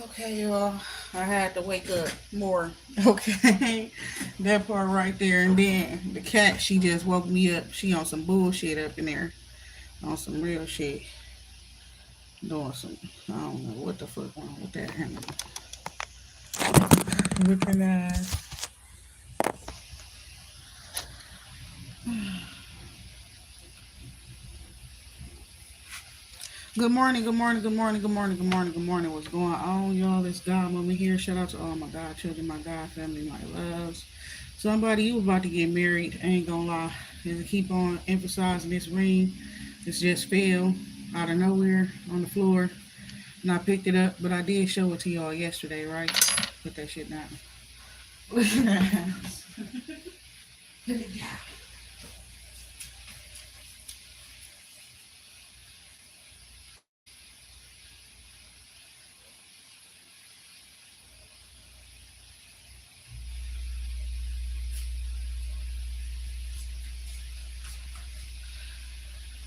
Okay, y'all. I had to wake up more. Okay. That part right there. And then the cat, she just woke me up. She on some bullshit up in there. On some real shit. Doing some, I don't know what the fuck wrong with that animal. Looking at. Good morning, good morning, good morning, good morning, good morning, good morning. What's going on, y'all? It's Godmama here. Shout out to all my God children, my God family, my loves. Somebody, you about to get married. I ain't gonna lie. And keep on emphasizing this ring. It's just fell out of nowhere on the floor. And I picked it up, but I did show it to y'all yesterday, right? Put that shit down. Look at that. Put it down.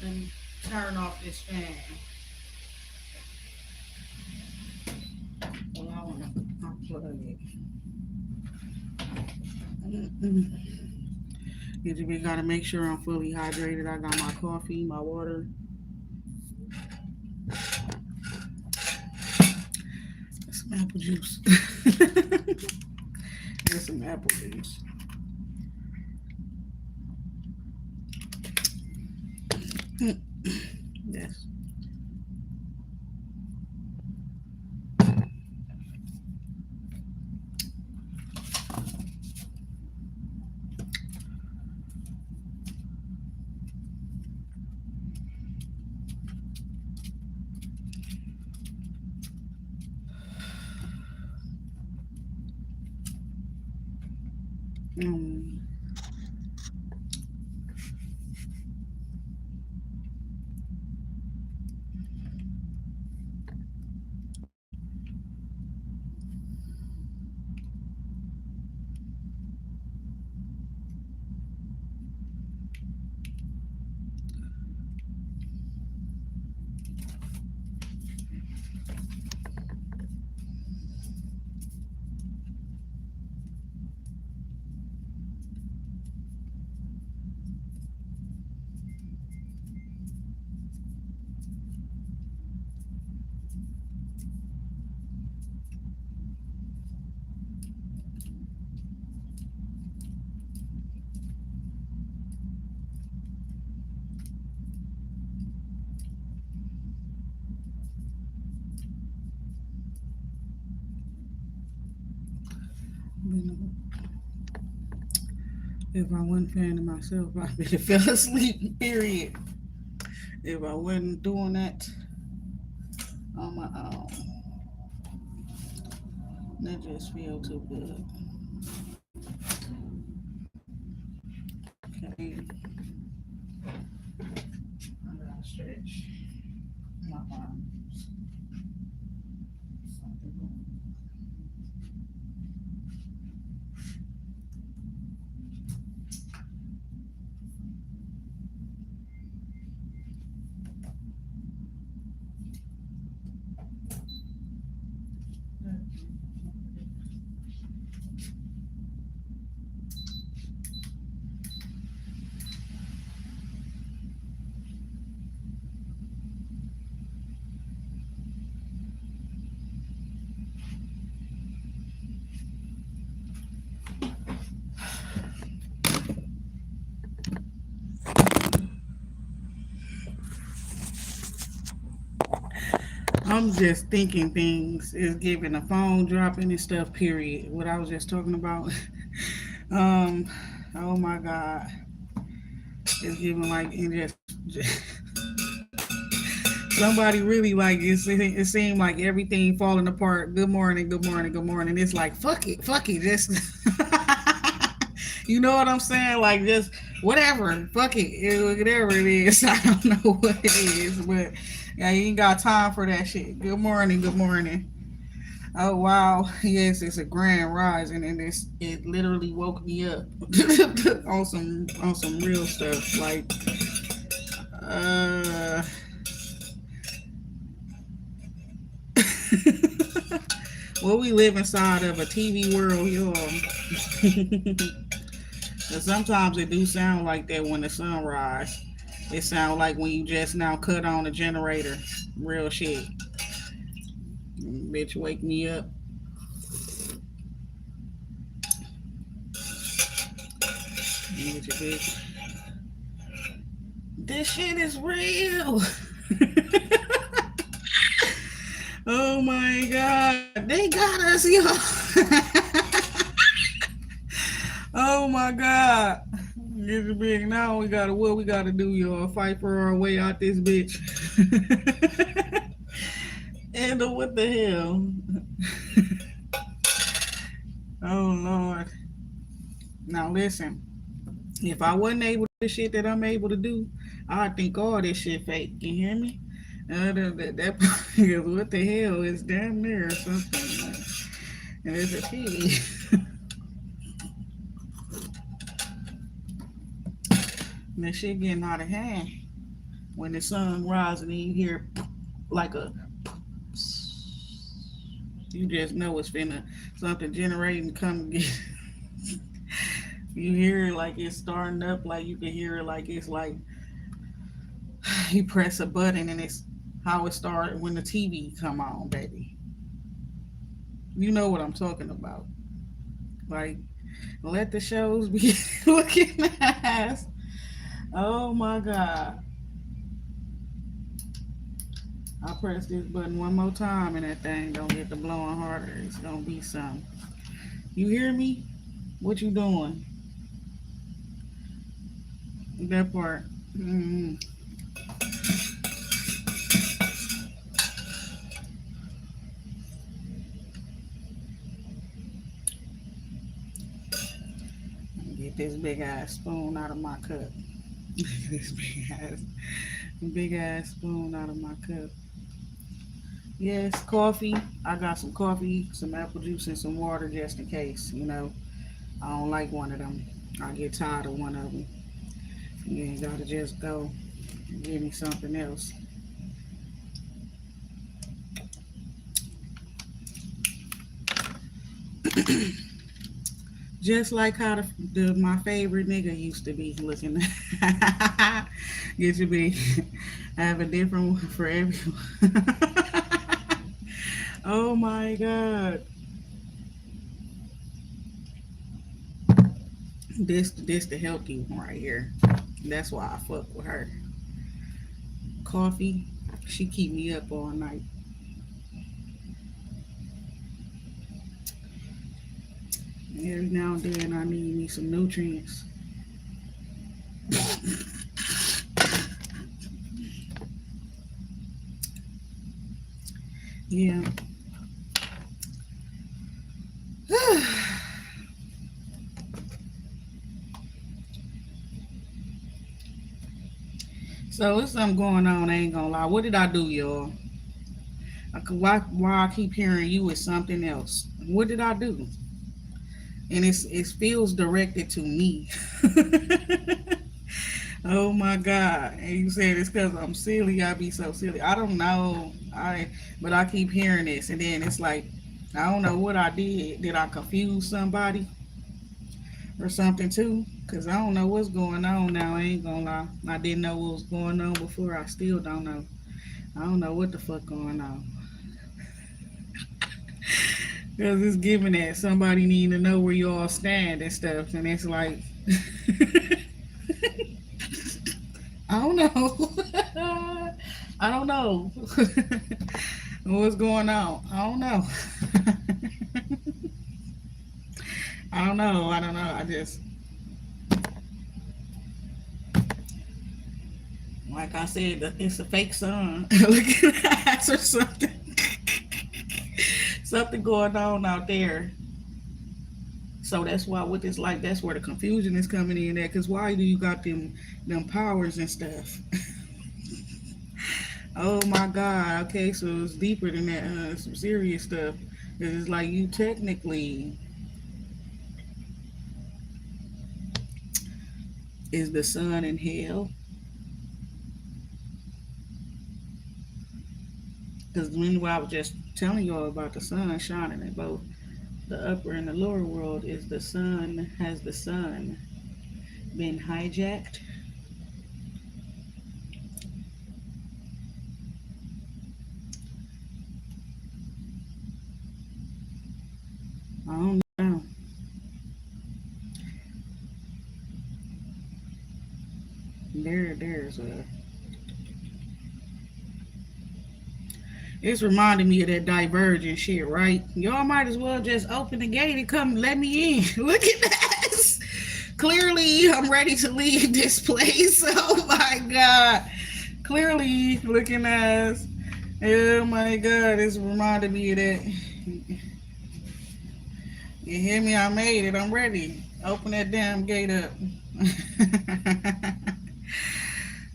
And turn off this fan. Well, I want to unplug it. Mm-mm. We gotta make sure I'm fully hydrated. I got my coffee, my water, some apple juice, and some apple juice. Mm. Yes. Mm. If I wasn't fanning myself, I'd be fell asleep. Period. If I wasn't doing that on my own, that just feel too good. Okay, I gotta stretch my arms. I'm just thinking things is giving a phone dropping and stuff. Period. What I was just talking about. um. Oh my God. It's giving like and just somebody really like it seemed like everything falling apart. Good morning. Good morning. Good morning. It's like fuck it. Fuck it. Just you know what I'm saying? Like just whatever. Fuck it. Whatever it is. I don't know what it is, but Yeah, you ain't got time for that shit. Good morning, good morning. Oh wow, yes, it's a grand rising, and it literally woke me up on some real stuff. Like, uh, well, we live inside of a TV world, y'all. And sometimes it do sound like that when the sun rise. It sound like when you just now cut on a generator. Real shit. Bitch, wake me up. Get your bitch. This shit is real. Oh my god. They got us, y'all. Oh my god. Get your bitch. Now we gotta what we gotta do, y'all. Fight for our way out this bitch. And what the hell? Oh Lord. Now listen. If I wasn't able to do the shit that I'm able to do, I'd think all this shit fake. You hear me? That because what the hell is damn near or something. And it's a pig. And that shit getting out of hand. When the sun rises and you hear like a, you just know it's finna something generating come get. You hear it like it's starting up, like you can hear it like it's like you press a button and it's how it started when the TV come on, baby. You know what I'm talking about. Like, let the shows be looking ass. Oh my god. I press this button one more time and that thing don't get the blowing harder. It's gonna be some. You hear me? What you doing? That part. Mm-hmm. Get this big ass spoon out of my cup. This big ass spoon out of my cup. Yes, coffee. I got some coffee, some apple juice, and some water just in case. You know, I don't like one of them. I get tired of one of them. You ain't gotta just go and give me something else. Just like how my favorite nigga used to be looking. Get to be have a different one for everyone. Oh my god. This the healthy one right here. That's why I fuck with her. Coffee, she keep me up all night. Every now and then I need me some nutrients. Yeah. So it's something going on. I ain't gonna lie. What did I do, y'all? Why I keep hearing you is something else. What did I do? And it feels directed to me. Oh my God! And you said it's because I'm silly. I be so silly. I don't know. But I keep hearing this, and then it's like I don't know what I did. Did I confuse somebody or something too? Cause I don't know what's going on now. I ain't gonna lie. I didn't know what was going on before. I still don't know. I don't know what the fuck going on. Cause it's given that somebody need to know where you all stand and stuff, and it's like I don't know. I don't know what's going on. I don't know. I don't know. I don't know. I just like I said, it's a fake sun. Look at that or something. Something going on out there. So that's why with this like that's where the confusion is coming in at. Cause why do you got them powers and stuff? Oh my God. Okay, so it's deeper than that. Some serious stuff. It's like you technically is the sun in hell. Because when I was just telling y'all about the sun shining in both the upper and the lower world, is the sun, has the sun been hijacked? I don't know. There's a. It's reminding me of that divergent shit, right? Y'all might as well just open the gate and come let me in. Look at this. Clearly, I'm ready to leave this place. Oh my God. Clearly, looking as. Oh my God, it's reminding me of that. You hear me? I made it. I'm ready. Open that damn gate up.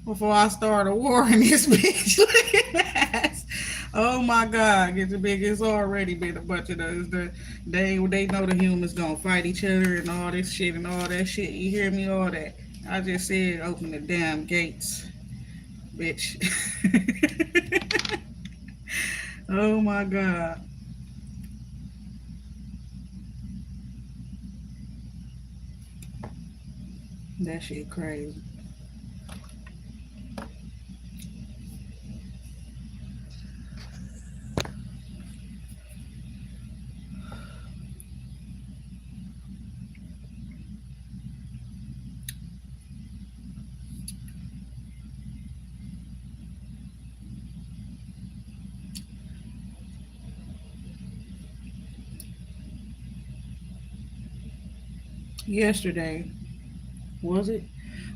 Before I start a war in this bitch. Look at that. Oh my God, get the big. It's already been a bunch of those. They know the humans gonna fight each other and all this shit and all that shit. You hear me? All that. I just said open the damn gates, bitch. Oh my God, that shit crazy. Yesterday, was it?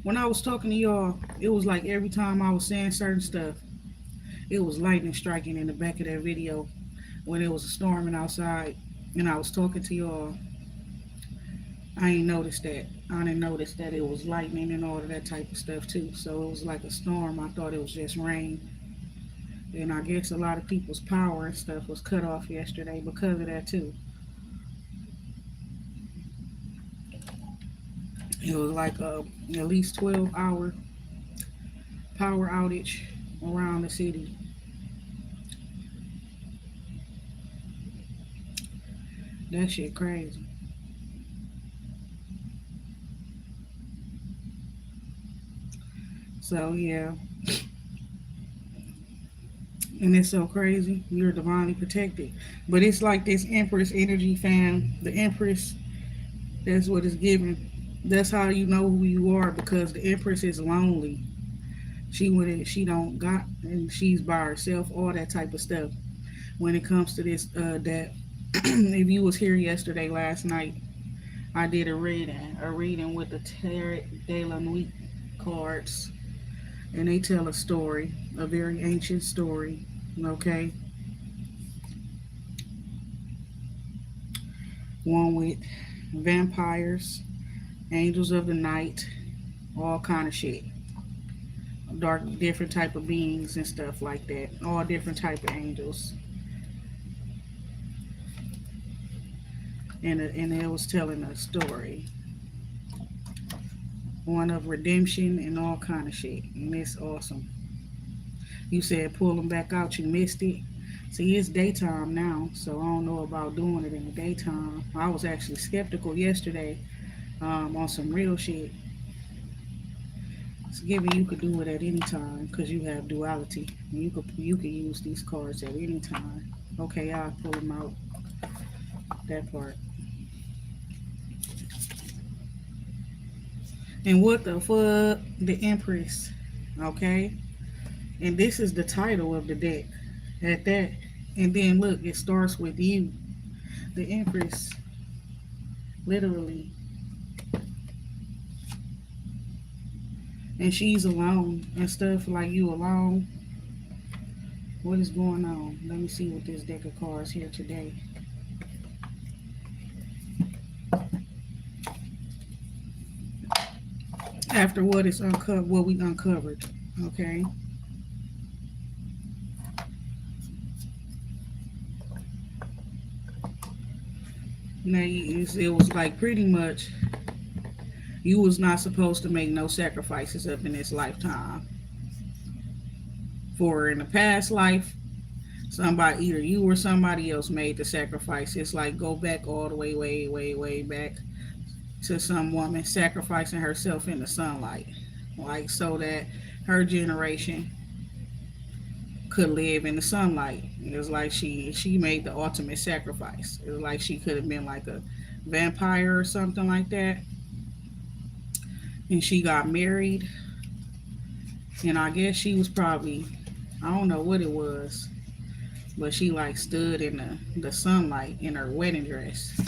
When I was talking to y'all, it was like every time I was saying certain stuff, it was lightning striking in the back of that video when it was storming outside and I was talking to y'all. I ain't noticed that. I didn't notice that it was lightning and all of that type of stuff too. So it was like a storm. I thought it was just rain. And I guess a lot of people's power and stuff was cut off yesterday because of that too. It was like a at least 12-hour power outage around the city. That shit crazy. So yeah, and it's so crazy. You're divinely protected, but it's like this Empress energy, fan. The Empress, that's what it's given. That's how you know who you are because the Empress is lonely. She don't got and she's by herself. All that type of stuff. When it comes to this, that if you was here yesterday, last night, I did a reading with the Tarot de la Nuit cards, and they tell a story, a very ancient story. Okay, one with vampires, angels of the night, all kind of shit, dark, different type of beings and stuff like that. All different type of angels, and it was telling a story, one of redemption and all kind of shit, and it's awesome. You said pull them back out. You missed it. See, it's daytime now, so I don't know about doing it in the daytime. I was actually skeptical yesterday, on some real shit. It's given you could do it at any time because you have duality. You could use these cards at any time. Okay, I'll pull them out. That part. And what the fuck? The Empress. Okay? And this is the title of the deck. At that. And then look, it starts with you. The Empress. Literally. And she's alone and stuff like you alone. What is going on? Let me see what this deck of cards here today. After what is uncovered, what we uncovered. Okay. Now, it was like pretty much you was not supposed to make no sacrifices up in this lifetime. For in the past life, somebody, either you or somebody else made the sacrifice. It's like go back all the way, way, way, way back to some woman sacrificing herself in the sunlight, like so that her generation could live in the sunlight. It was like she made the ultimate sacrifice. It was like she could have been like a vampire or something like that, and she got married. And I guess she was probably, I don't know what it was, but she like stood in the sunlight in her wedding dress.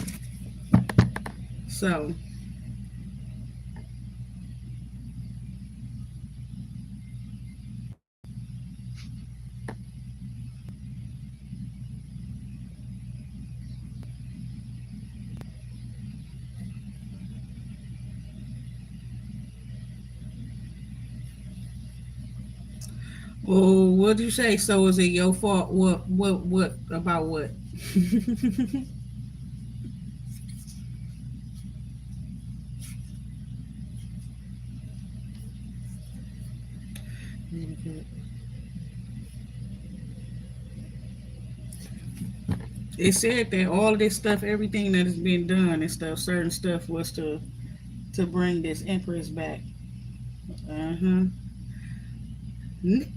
So oh, what'd you say? So is it your fault? What about what? It said that all of this stuff, everything that has been done and stuff, certain stuff was to bring this empress back. Uh huh.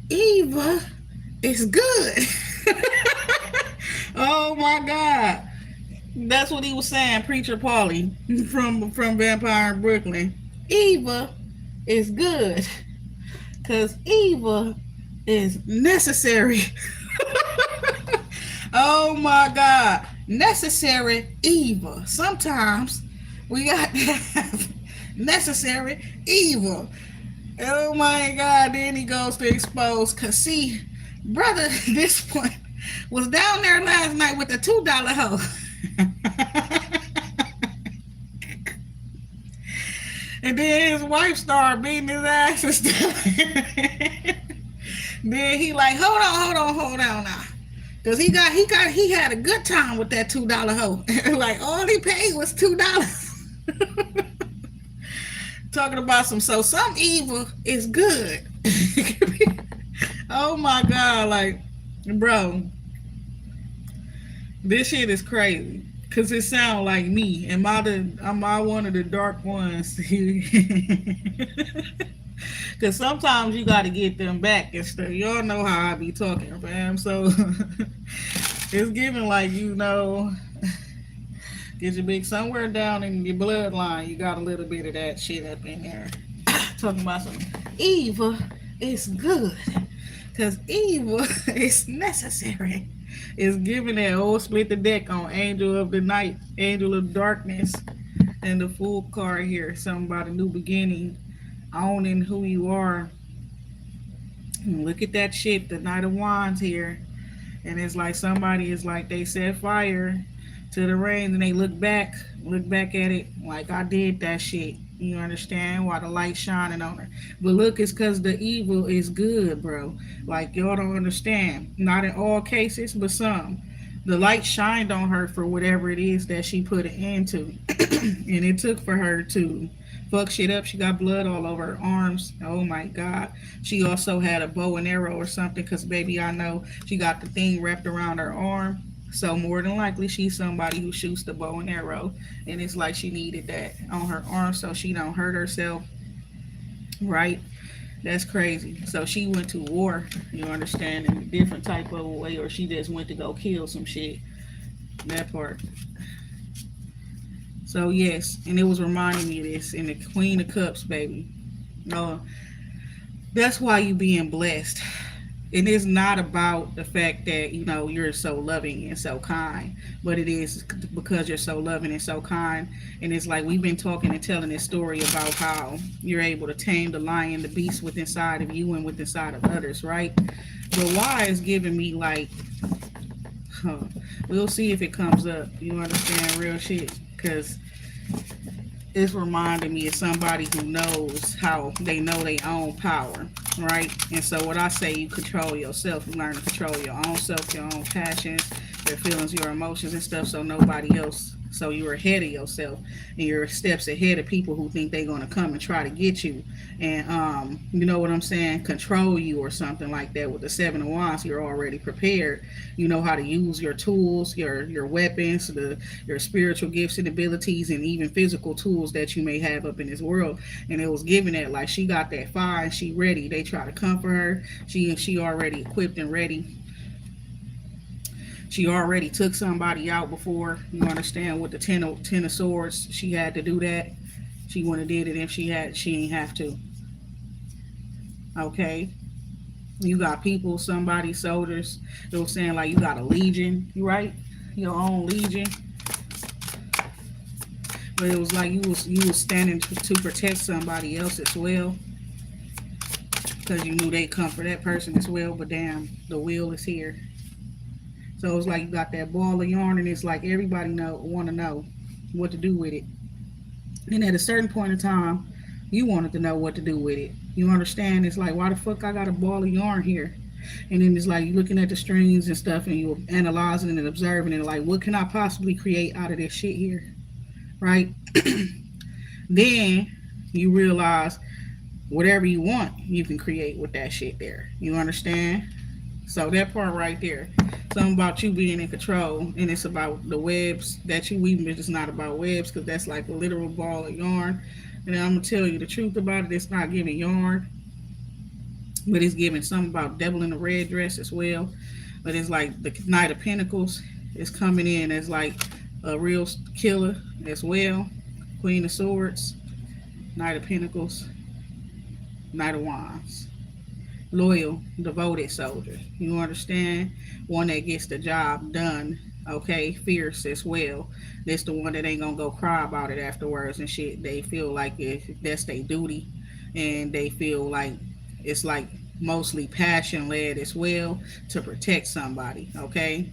Eva is good. Oh my God. That's what he was saying, Preacher Paulie from Vampire in Brooklyn. Eva is good. Cause Eva is necessary. Oh my God. Necessary Eva. Sometimes we got to have necessary evil. Oh my God. Then he goes to expose. Cause see, brother, this one was down there last night with the $2 hoe. And then his wife started beating his ass and stuff. Then he like, hold on now. Cause he had a good time with that $2 hoe. Like all he paid was $2. Talking about some evil is good. Oh my God, like, bro, this shit is crazy. Cause it sound like me. Am I one of the dark ones? Cause sometimes you gotta get them back and stuff. Y'all know how I be talking, fam. So it's giving like get your big somewhere down in your bloodline. You got a little bit of that shit up in there. Talking about some evil is good. Cause evil is necessary. It's giving that old split the deck on Angel of the Night, Angel of Darkness, and the Fool card here. Something about a new beginning, owning who you are. And look at that shit, the Knight of Wands here. And it's like somebody is like they set fire to the reins and they look back at it like I did that shit. You understand why the light shining on her? But look, it's because the evil is good, bro. Like y'all don't understand. Not in all cases, but some. The light shined on her for whatever it is that she put it into, and it took for her to fuck shit up. She got blood all over her arms. Oh my God. She also had a bow and arrow or something, because baby, I know she got the thing wrapped around her arm. So more than likely, she's somebody who shoots the bow and arrow, and it's like she needed that on her arm so she don't hurt herself. Right? That's crazy. So she went to war. You understand, in a different type of way, or she just went to go kill some shit. That part. So yes, and it was reminding me of this in the Queen of Cups, baby. No, that's why you being blessed. It is not about the fact that you're so loving and so kind, but it is because you're so loving and so kind. And it's like we've been talking and telling this story about how you're able to tame the lion, the beast within inside of you and within inside of others, right? But why is giving me like, huh, we'll see if it comes up. You understand real shit? Because it's reminding me of somebody who knows how they know they own power, right? And so what I say, you control yourself. You learn to control your own self, your own passions, your feelings, your emotions and stuff, so nobody else, so you're ahead of yourself and you're steps ahead of people who think they're going to come and try to get you and you know what I'm saying, control you or something like that. With the Seven of Wands, you're already prepared. You know how to use your tools, your weapons, your spiritual gifts and abilities, and even physical tools that you may have up in this world. And it was given that like she got that fire and she ready. They try to comfort her. She already equipped and ready. She already took somebody out before. You understand? With the ten of swords, she had to do that. She wouldn't have did it if she ain't have to. Okay. You got people, somebody, soldiers. It was saying like you got a legion, right? Your own legion. But it was like you was standing to protect somebody else as well. Because you knew they'd come for that person as well. But damn, the wheel is here. So it's like you got that ball of yarn, and it's like everybody want to know what to do with it. And at a certain point in time, you wanted to know what to do with it. You understand? It's like, why the fuck I got a ball of yarn here? And then it's like you looking at the strings and stuff, and you're analyzing and observing, and like, what can I possibly create out of this shit here, right? Then you realize whatever you want, you can create with that shit there. You understand? So that part right there, something about you being in control, and it's about the webs that you weave. It's not about webs because that's like a literal ball of yarn. And I'm gonna tell you the truth about it. It's not giving yarn, but it's giving something about devil in the red dress as well. But it's like the Knight of Pentacles is coming in as like a real killer as well. Queen of Swords, Knight of Pentacles, Knight of Wands. Loyal, devoted soldier. You understand? One that gets the job done. Okay, fierce as well. That's the one that ain't gonna go cry about it afterwards and shit. They feel like that's their duty, and they feel like it's like mostly passion led as well to protect somebody. Okay.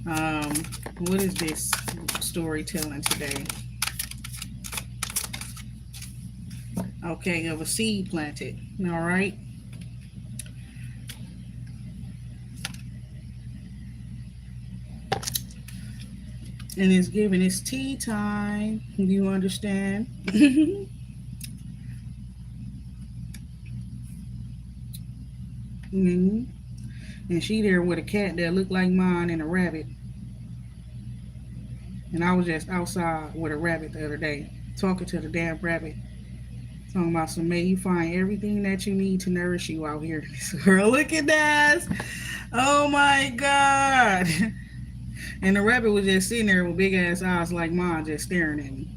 Um, what is this storytelling today? Okay, of a seed planted. All right. And it's giving it's tea time. Do you understand? Mm-hmm. And she there with a cat that looked like mine and a rabbit. And I was just outside with a rabbit the other day, talking to the damn rabbit. Talking about some, may you find everything that you need to nourish you out here. Girl, look at that. Oh my God. And the rabbit was just sitting there with big ass eyes like mine, just staring at me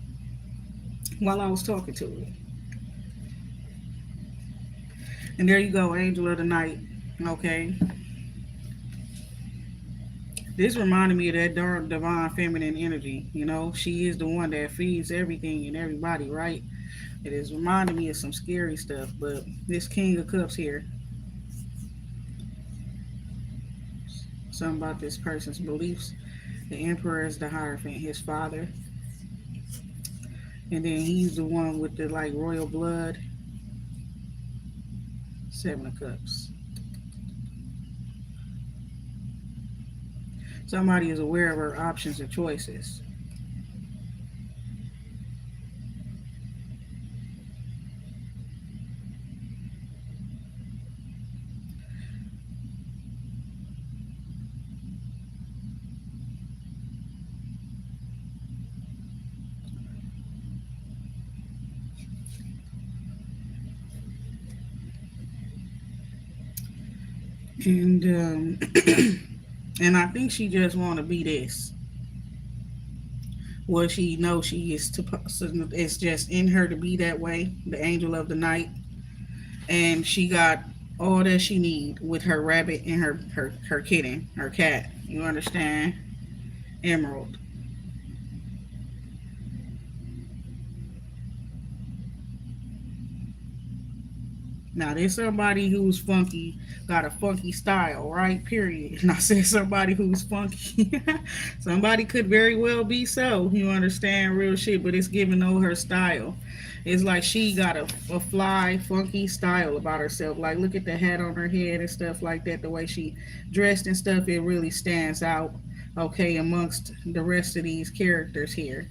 while I was talking to it. And there you go, angel of the night. Okay. This reminded me of that dark, divine, feminine energy. You know, she is the one that feeds everything and everybody, right? It is reminding me of some scary stuff, but this King of Cups here, something about this person's beliefs. The Emperor is the Hierophant, his father. And then he's the one with the like royal blood. Seven of Cups. Somebody is aware of her options and choices. And and I think she just want to be this. Well, she knows she is to. It's just in her to be that way. The angel of the night, and she got all that she need with her rabbit and her kitten, her cat. You understand? Emerald. Now, there's somebody who's funky, got a funky style, right? Period. And I said somebody who's funky. Somebody could very well be so, you understand, real shit, but it's giving no her style. It's like she got a fly, funky style about herself. Like, look at the hat on her head and stuff like that. The way she dressed and stuff, it really stands out, okay, amongst the rest of these characters here.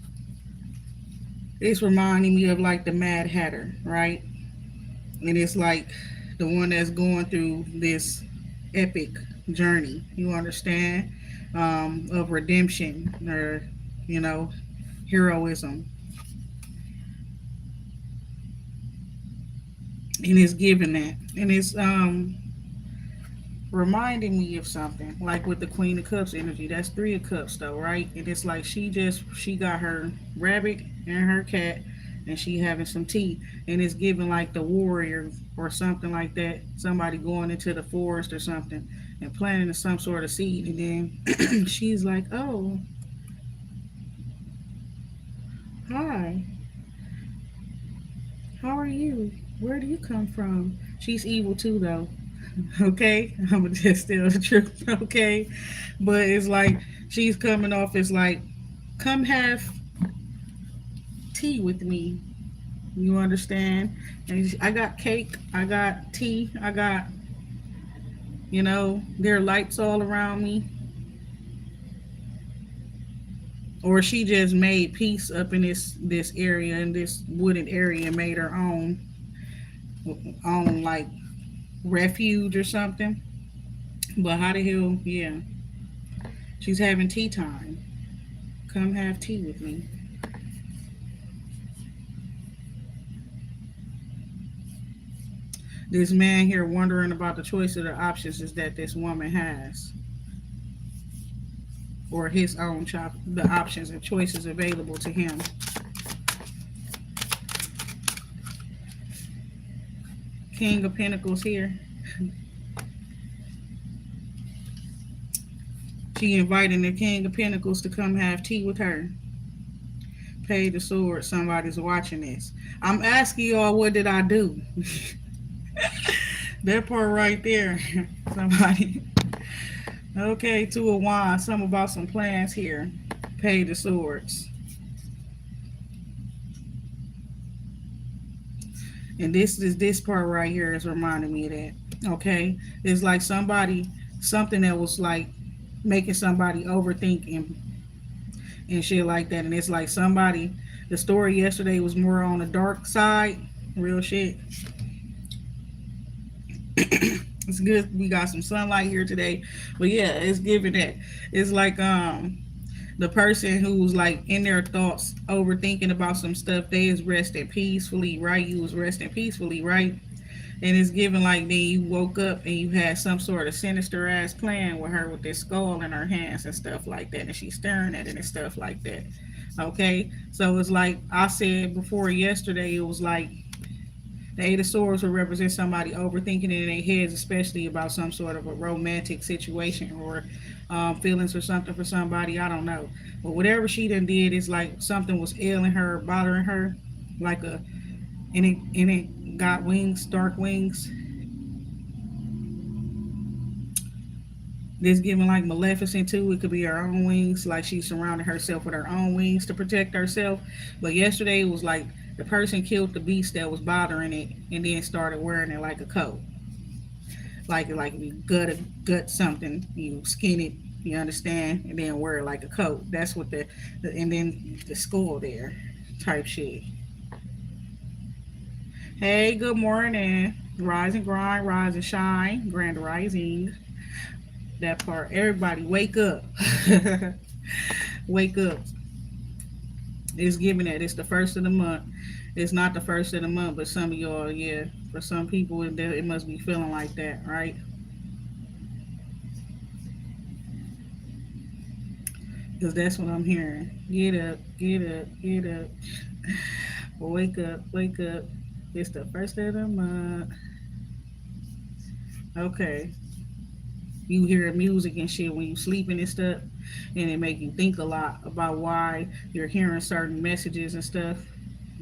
It's reminding me of like the Mad Hatter, right? And it's like the one that's going through this epic journey, you understand, of redemption or, you know, heroism. And it's giving that. And it's reminding me of something like with the Queen of Cups energy. That's Three of Cups though, right? And it's like she got her rabbit and her cat, and she having some tea, and it's giving like the warrior or something like that. Somebody going into the forest or something and planting some sort of seed, and then she's like, "Oh, hi, how are you? Where do you come from?" She's evil too though. Okay, I'm gonna just tell the truth. Okay, but it's like she's coming off as like, come have tea with me. You understand? And I got cake, I got tea, I got, there are lights all around me. Or she just made peace up in this area, in this wooded area, and made her own like refuge or something. But how the hell, yeah, she's having tea time. Come have tea with me. This man here wondering about the choice of the options is that this woman has, or his own the options and choices available to him. King of Pentacles here. She inviting the King of Pentacles to come have tea with her. Page of Swords. Somebody's watching this. I'm asking y'all, what did I do? That part right there. Somebody. Okay, Two of Wands. Something about some plans here. Page of Swords. And this part right here is reminding me of that. Okay, it's like something that was like making somebody overthink and shit like that. And it's like somebody. The story yesterday was more on the dark side, real shit. It's good we got some sunlight here today, but yeah, it's giving that. It's like the person who's like in their thoughts overthinking about some stuff, they is resting peacefully, right? You was resting peacefully, right? And it's given like then you woke up and you had some sort of sinister ass plan with her with this skull in her hands and stuff like that, and she's staring at it and stuff like that. Okay, so it's like I said before yesterday, it was like the Eight of Swords will represent somebody overthinking it in their heads, especially about some sort of a romantic situation or feelings or something for somebody. I don't know. But whatever she done did is like something was ailing her, bothering her, like and it got wings, dark wings. This giving like Maleficent too. It could be her own wings, like she surrounded herself with her own wings to protect herself. But yesterday it was like the person killed the beast that was bothering it, and then started wearing it like a coat, like you gut something, you skin it, you understand, and then wear it like a coat. That's what and then the skull there, type shit. Hey, good morning. Rise and grind, rise and shine, grand rising. That part. Everybody, wake up. Wake up. It's giving that. It's the first of the month. It's not the first of the month, but some of y'all, yeah. For some people, it must be feeling like that, right? Because that's what I'm hearing. Get up, get up, get up. Wake up, wake up. It's the first of the month. Okay. You hear music and shit when you sleeping and stuff, and it make you think a lot about why you're hearing certain messages and stuff.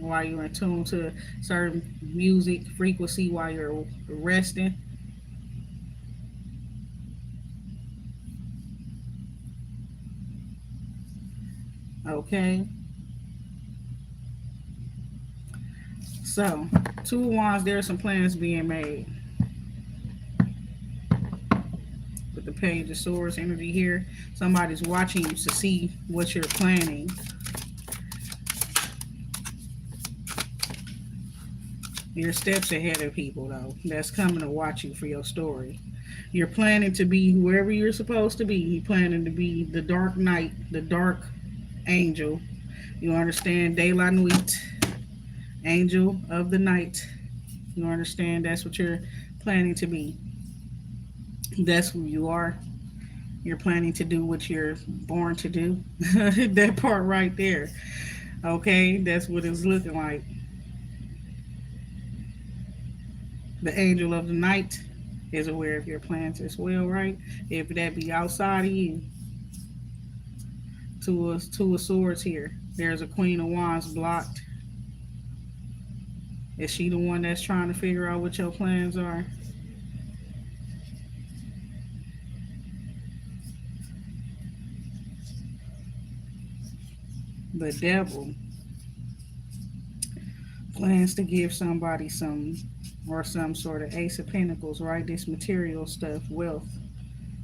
while you're in tune to certain music frequency while you're resting. Okay, so Two of Wands, there are some plans being made with the Page of Swords energy here. Somebody's watching you to see what you're planning. You're steps ahead of people, though, that's coming to watch you for your story. You're planning to be whoever you're supposed to be. You're planning to be the dark knight, the dark angel. You understand? De la Nuit, angel of the night. You understand? That's what you're planning to be. That's who you are. You're planning to do what you're born to do. That part right there. Okay, that's what it's looking like. The angel of the night is aware of your plans as well, right? If that be outside of you. Two of Swords here. There's a Queen of Wands blocked. Is she the one that's trying to figure out what your plans are? The Devil plans to give somebody some sort of Ace of Pentacles, right? This material stuff, wealth,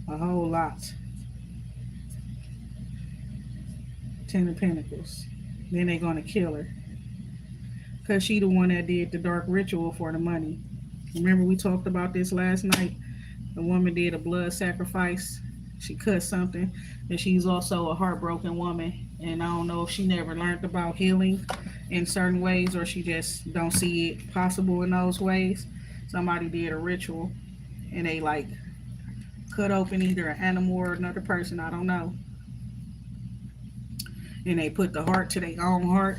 a whole lot. Ten of Pentacles. Then they're going to kill her. Because she the one that did the dark ritual for the money. Remember we talked about this last night? The woman did a blood sacrifice. She cut something. And she's also a heartbroken woman. And I don't know if she never learned about healing in certain ways or she just don't see it possible in those ways. Somebody did a ritual and they like cut open either an animal or another person, I don't know. And they put the heart to their own heart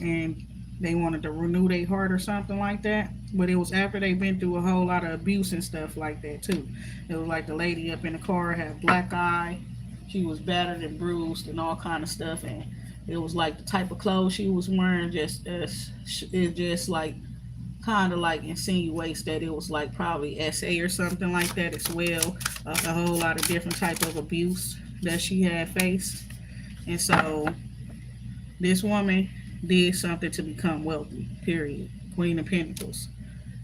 and they wanted to renew their heart or something like that. But it was after they've been through a whole lot of abuse and stuff like that too. It was like the lady up in the car had black eye. She was battered and bruised and all kind of stuff. And it was like the type of clothes she was wearing it just like kind of like insinuates that it was like probably SA or something like that as well. A whole lot of different type of abuse that she had faced. And so this woman did something to become wealthy, period. Queen of Pentacles.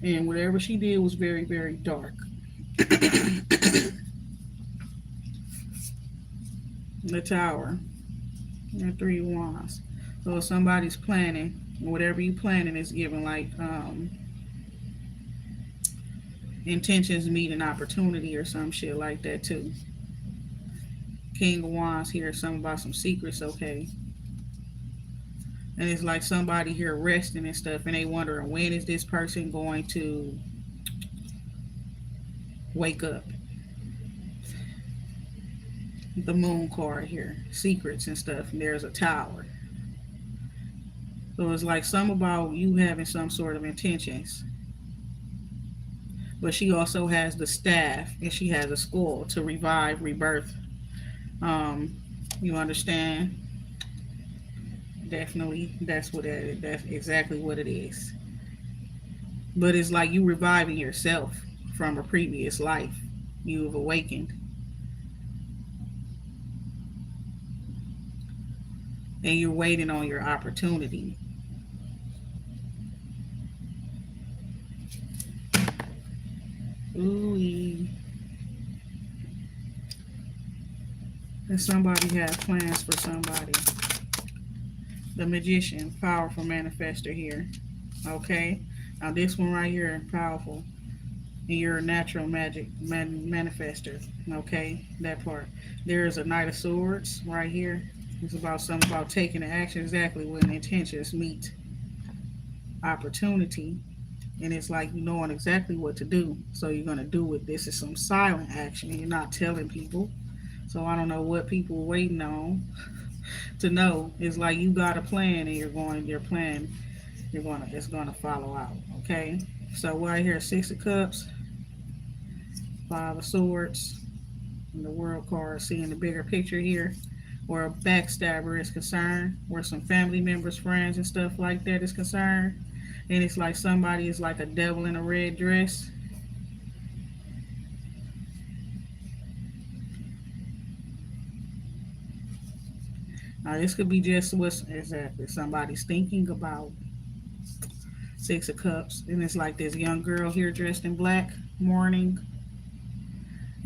And whatever she did was very, very dark. The Tower. And Three of Wands. So if somebody's planning, whatever you planning is giving like intentions meet an opportunity or some shit like that too. King of Wands here, something about some secrets, okay. And it's like somebody here resting and stuff and they wondering when is this person going to wake up. The Moon card here, secrets and stuff, and there's a Tower. So it's like some about you having some sort of intentions. But she also has the staff and she has a skull to revive, rebirth. You understand? Definitely, that's exactly what it is. But it's like you reviving yourself from a previous life. You've awakened. And you're waiting on your opportunity. Ooh. Does somebody have plans for somebody? The Magician, powerful manifester here. Okay. Now this one right here, powerful. And you're a natural magic manifester. Okay. That part. There is a Knight of Swords right here. It's about something about taking the action exactly when intentions meet opportunity. And it's like you knowing exactly what to do. So you're going to do it. This is some silent action. You're not telling people. So I don't know what people are waiting on to know. It's like you got a plan and your plan, it's going to follow out. Okay. So right here, Six of Cups, Five of Swords, and the World card, seeing the bigger picture here. or a backstabber is concerned, where some family members, friends, and stuff like that is concerned, and it's like somebody is like a devil in a red dress. Now, this could be just what's exactly somebody's thinking about. Six of Cups, and it's like this young girl here dressed in black, mourning,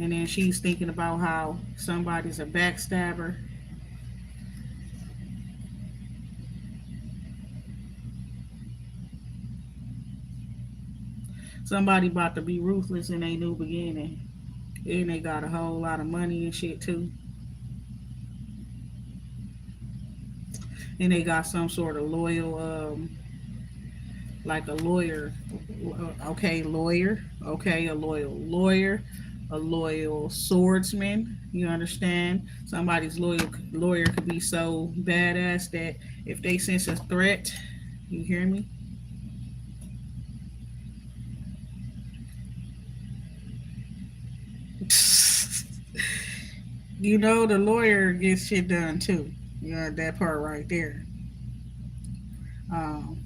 and then she's thinking about how somebody's a backstabber. Somebody about to be ruthless in a new beginning. And they got a whole lot of money and shit too. And they got some sort of loyal, like a lawyer. Okay, lawyer. Okay, a loyal lawyer. A loyal swordsman. You understand? Somebody's loyal lawyer could be so badass that if they sense a threat, you hear me? You know the lawyer gets shit done too. You know that part right there. Um,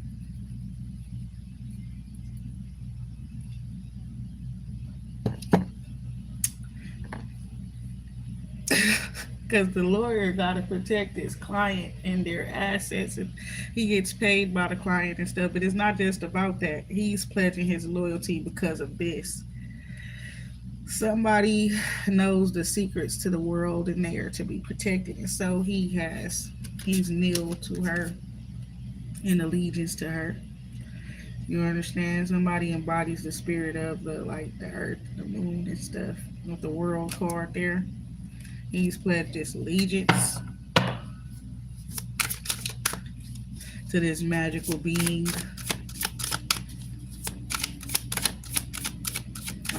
because the lawyer got to protect his client and their assets, and he gets paid by the client and stuff. But it's not just about that. He's pledging his loyalty because of this. Somebody knows the secrets to the world and they are to be protected, and so he's kneeled to her in allegiance to her. You understand? Somebody embodies the spirit of the like the earth, the moon, and stuff. With the world card there, he's pledged his allegiance to this magical being.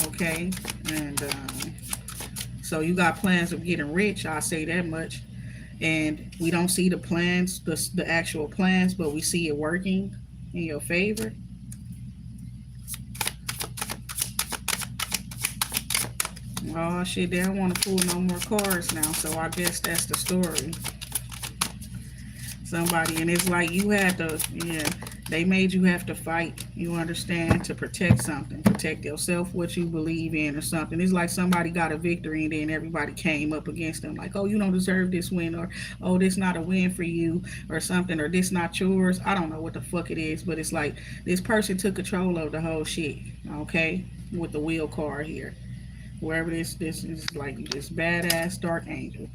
Okay, and so you got plans of getting rich. I'll say that much. And we don't see the plans, the actual plans, but we see it working in your favor. Oh shit, they don't want to pull no more cards now, so I guess that's the story. Somebody, and it's like you had to, yeah, they made you have to fight, you understand, to protect something, protect yourself, what you believe in or something. It's like somebody got a victory and then everybody came up against them like, oh, you don't deserve this win, or oh, this not a win for you, or something, or this not yours. I don't know what the fuck it is, but it's like this person took control of the whole shit, okay, with the wheel card here. Wherever this is like this badass dark angel.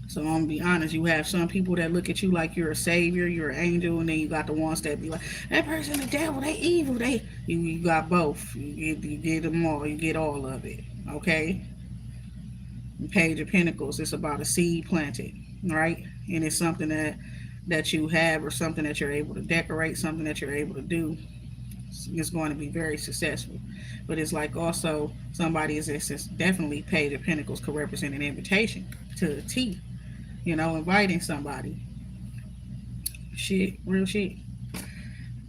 So I'm gonna be honest, you have some people that look at you like you're a savior, you're an angel, and then you got the ones that be like, that person the devil, they evil, you got both. You get them all, you get all of it. Okay? Page of Pentacles, it's about a seed planted, right? And it's something that you have or something that you're able to decorate, something that you're able to do. It's going to be very successful. But it's like also somebody is definitely Page of Pentacles could represent an invitation to the T, inviting somebody. Shit, real shit.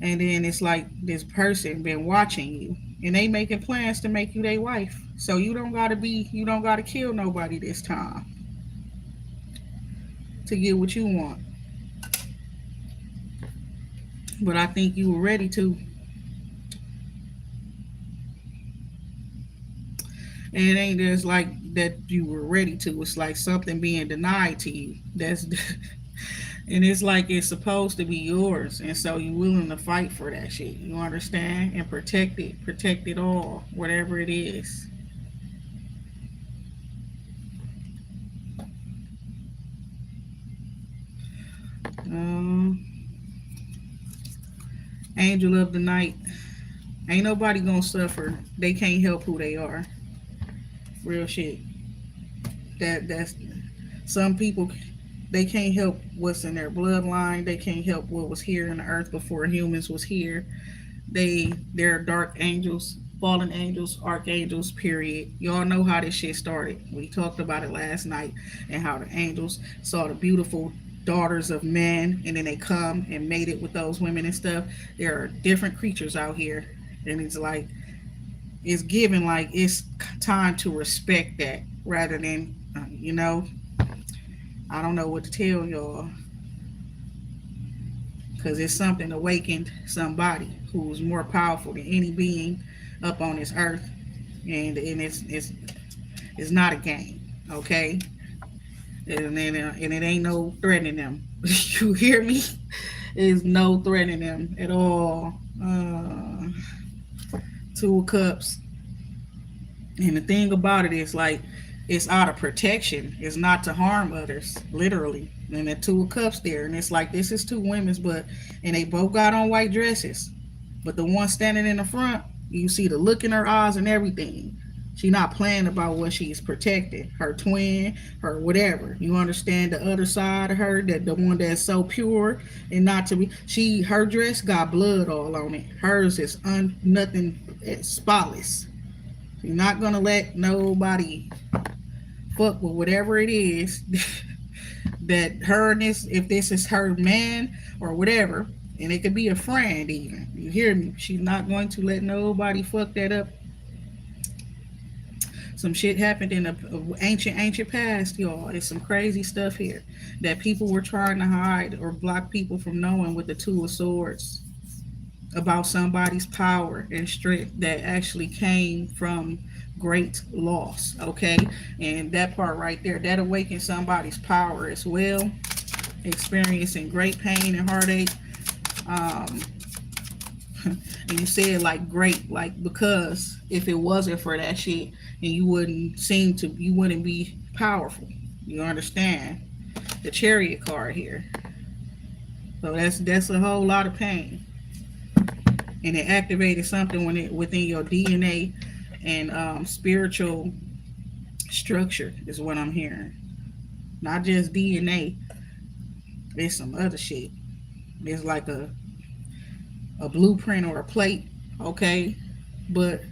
And then it's like this person been watching you and they making plans to make you their wife. So you don't gotta kill nobody this time to get what you want. But I think you were ready to. And it ain't just like that you were ready to. It's like something being denied to you. That's and it's like it's supposed to be yours. And so you're willing to fight for that shit. You understand? And protect it all, whatever it is. Um, Angel of the night. Ain't nobody gonna suffer. They can't help who they are. Real shit. That's some people, they can't help what's in their bloodline. They can't help what was here in the earth before humans was here. They're dark angels, fallen angels, archangels, period. Y'all know how this shit started. We talked about it last night, and how the angels saw the beautiful daughters of men, and then they come and made it with those women and stuff. There are different creatures out here, and it's like It's given like it's time to respect that rather than, I don't know what to tell y'all because it's something awakened somebody who's more powerful than any being up on this earth, and it's not a game, okay? And it ain't no threatening them. You hear me? There's no threatening them at all. Two of Cups. And the thing about it is like it's out of protection. It's not to harm others, literally. And the Two of Cups there, and it's like this is two women's, but and they both got on white dresses. But the one standing in the front, you see the look in her eyes and everything. She not playing about what she's protecting. Her twin, her whatever. You understand the other side of her, that the one that's so pure and not to be. Her dress got blood all on it. Hers is nothing, it's spotless. You're not gonna let nobody fuck with whatever it is that her and this, if this is her man or whatever, and it could be a friend even. You hear me? She's not going to let nobody fuck that up. Some shit happened in the ancient past, y'all. It's some crazy stuff here that people were trying to hide or block people from knowing with the Two of Swords about somebody's power and strength that actually came from great loss, okay? And that part right there, that awakens somebody's power as well, experiencing great pain and heartache. um and you said like great, like because if it wasn't for that shit, and you wouldn't be powerful. You understand? The Chariot card here. So that's a whole lot of pain, and it activated something within your DNA and spiritual structure is what I'm hearing. Not just DNA. There's some other shit. There's like a blueprint or a plate, okay? But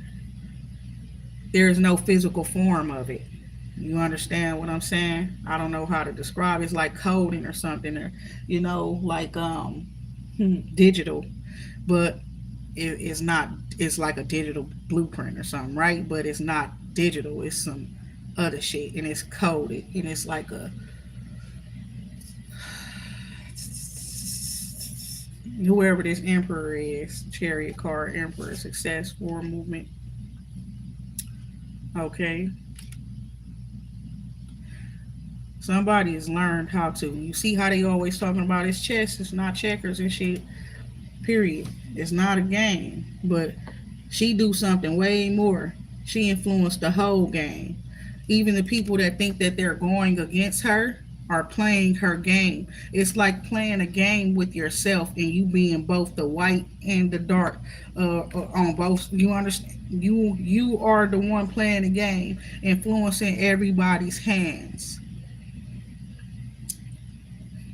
there's no physical form of it. You understand what I'm saying? I don't know how to describe it. It's like coding or something, or like digital, but it's not. It's like a digital blueprint or something, right? But it's not digital. It's some other shit, and it's coded, and it's like a whoever this emperor is, Chariot card, emperor, success, war movement. Okay. Somebody has learned how to. You see how they always talking about it's chess, it's not checkers and shit. Period. It's not a game. But she do something way more. She influenced the whole game. Even the people that think that they're going against her are playing her game. It's like playing a game with yourself and you being both the white and the dark on both. You understand? You are the one playing the game, influencing everybody's hands.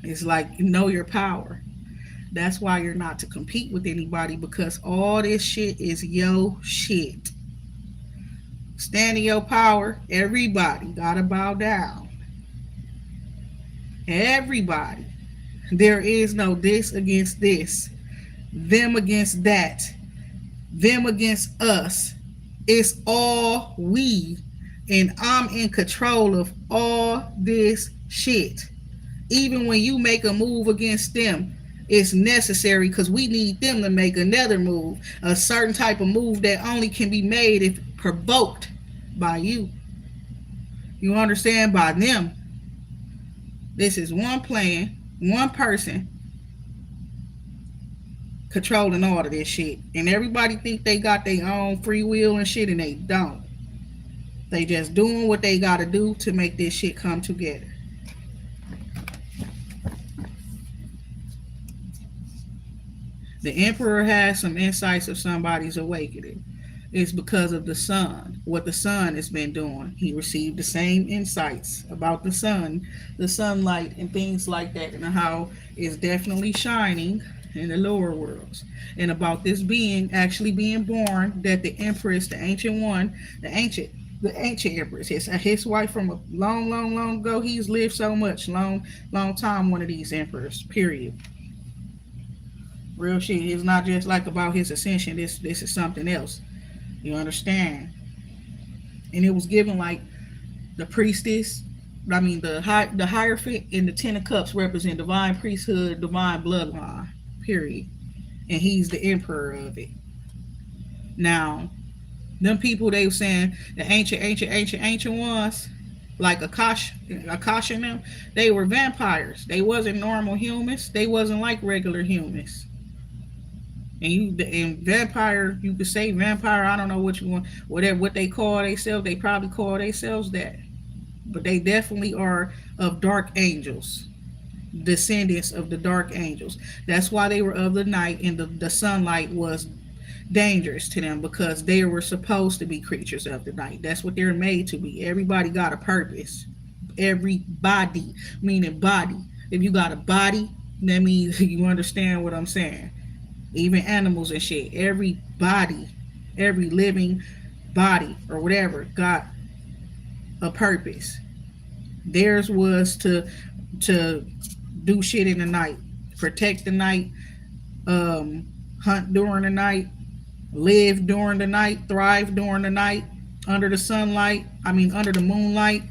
It's like you know your power. That's why you're not to compete with anybody because all this shit is yo shit. Stand in your power. Everybody gotta bow down. Everybody. There is no this against this, them against that, them against us. It's all we, and I'm in control of all this shit. Even when you make a move against them, it's necessary because we need them to make another move, a certain type of move that only can be made if provoked by you. You understand? By them. This is one plan, one person controlling all of this shit. And everybody think they got their own free will and shit, and they don't. They just doing what they got to do to make this shit come together. The Emperor has some insights of somebody's awakening. It's because of the sun, what the sun has been doing. He received the same insights about the sunlight, and things like that, and how it's definitely shining in the lower worlds. And about this being actually being born, that the Empress, the ancient one, the ancient Empress, his wife from a long, long, long ago. He's lived so much, long, long time. One of these emperors, period. Real shit. It's not just like about his ascension. This is something else. You understand? And it was given like the priestess. I mean, the Hierophant and the Ten of Cups represent divine priesthood, divine bloodline. Period. And he's the emperor of it. Now, them people they were saying the ancient ones, like Akash and them, they were vampires. They wasn't normal humans. They wasn't like regular humans. And vampire, you could say vampire. I don't know what you want, whatever what they call themselves. They probably call themselves that, but they definitely are of dark angels, descendants of the dark angels. That's why they were of the night, and the sunlight was dangerous to them because they were supposed to be creatures of the night. That's what they're made to be. Everybody got a purpose. Everybody, meaning body. If you got a body, that means you understand what I'm saying. Even animals and shit. Every body, every living body or whatever got a purpose. Theirs was to do shit in the night, protect the night, hunt during the night, live during the night, thrive during the night, under the sunlight. I mean, under the moonlight.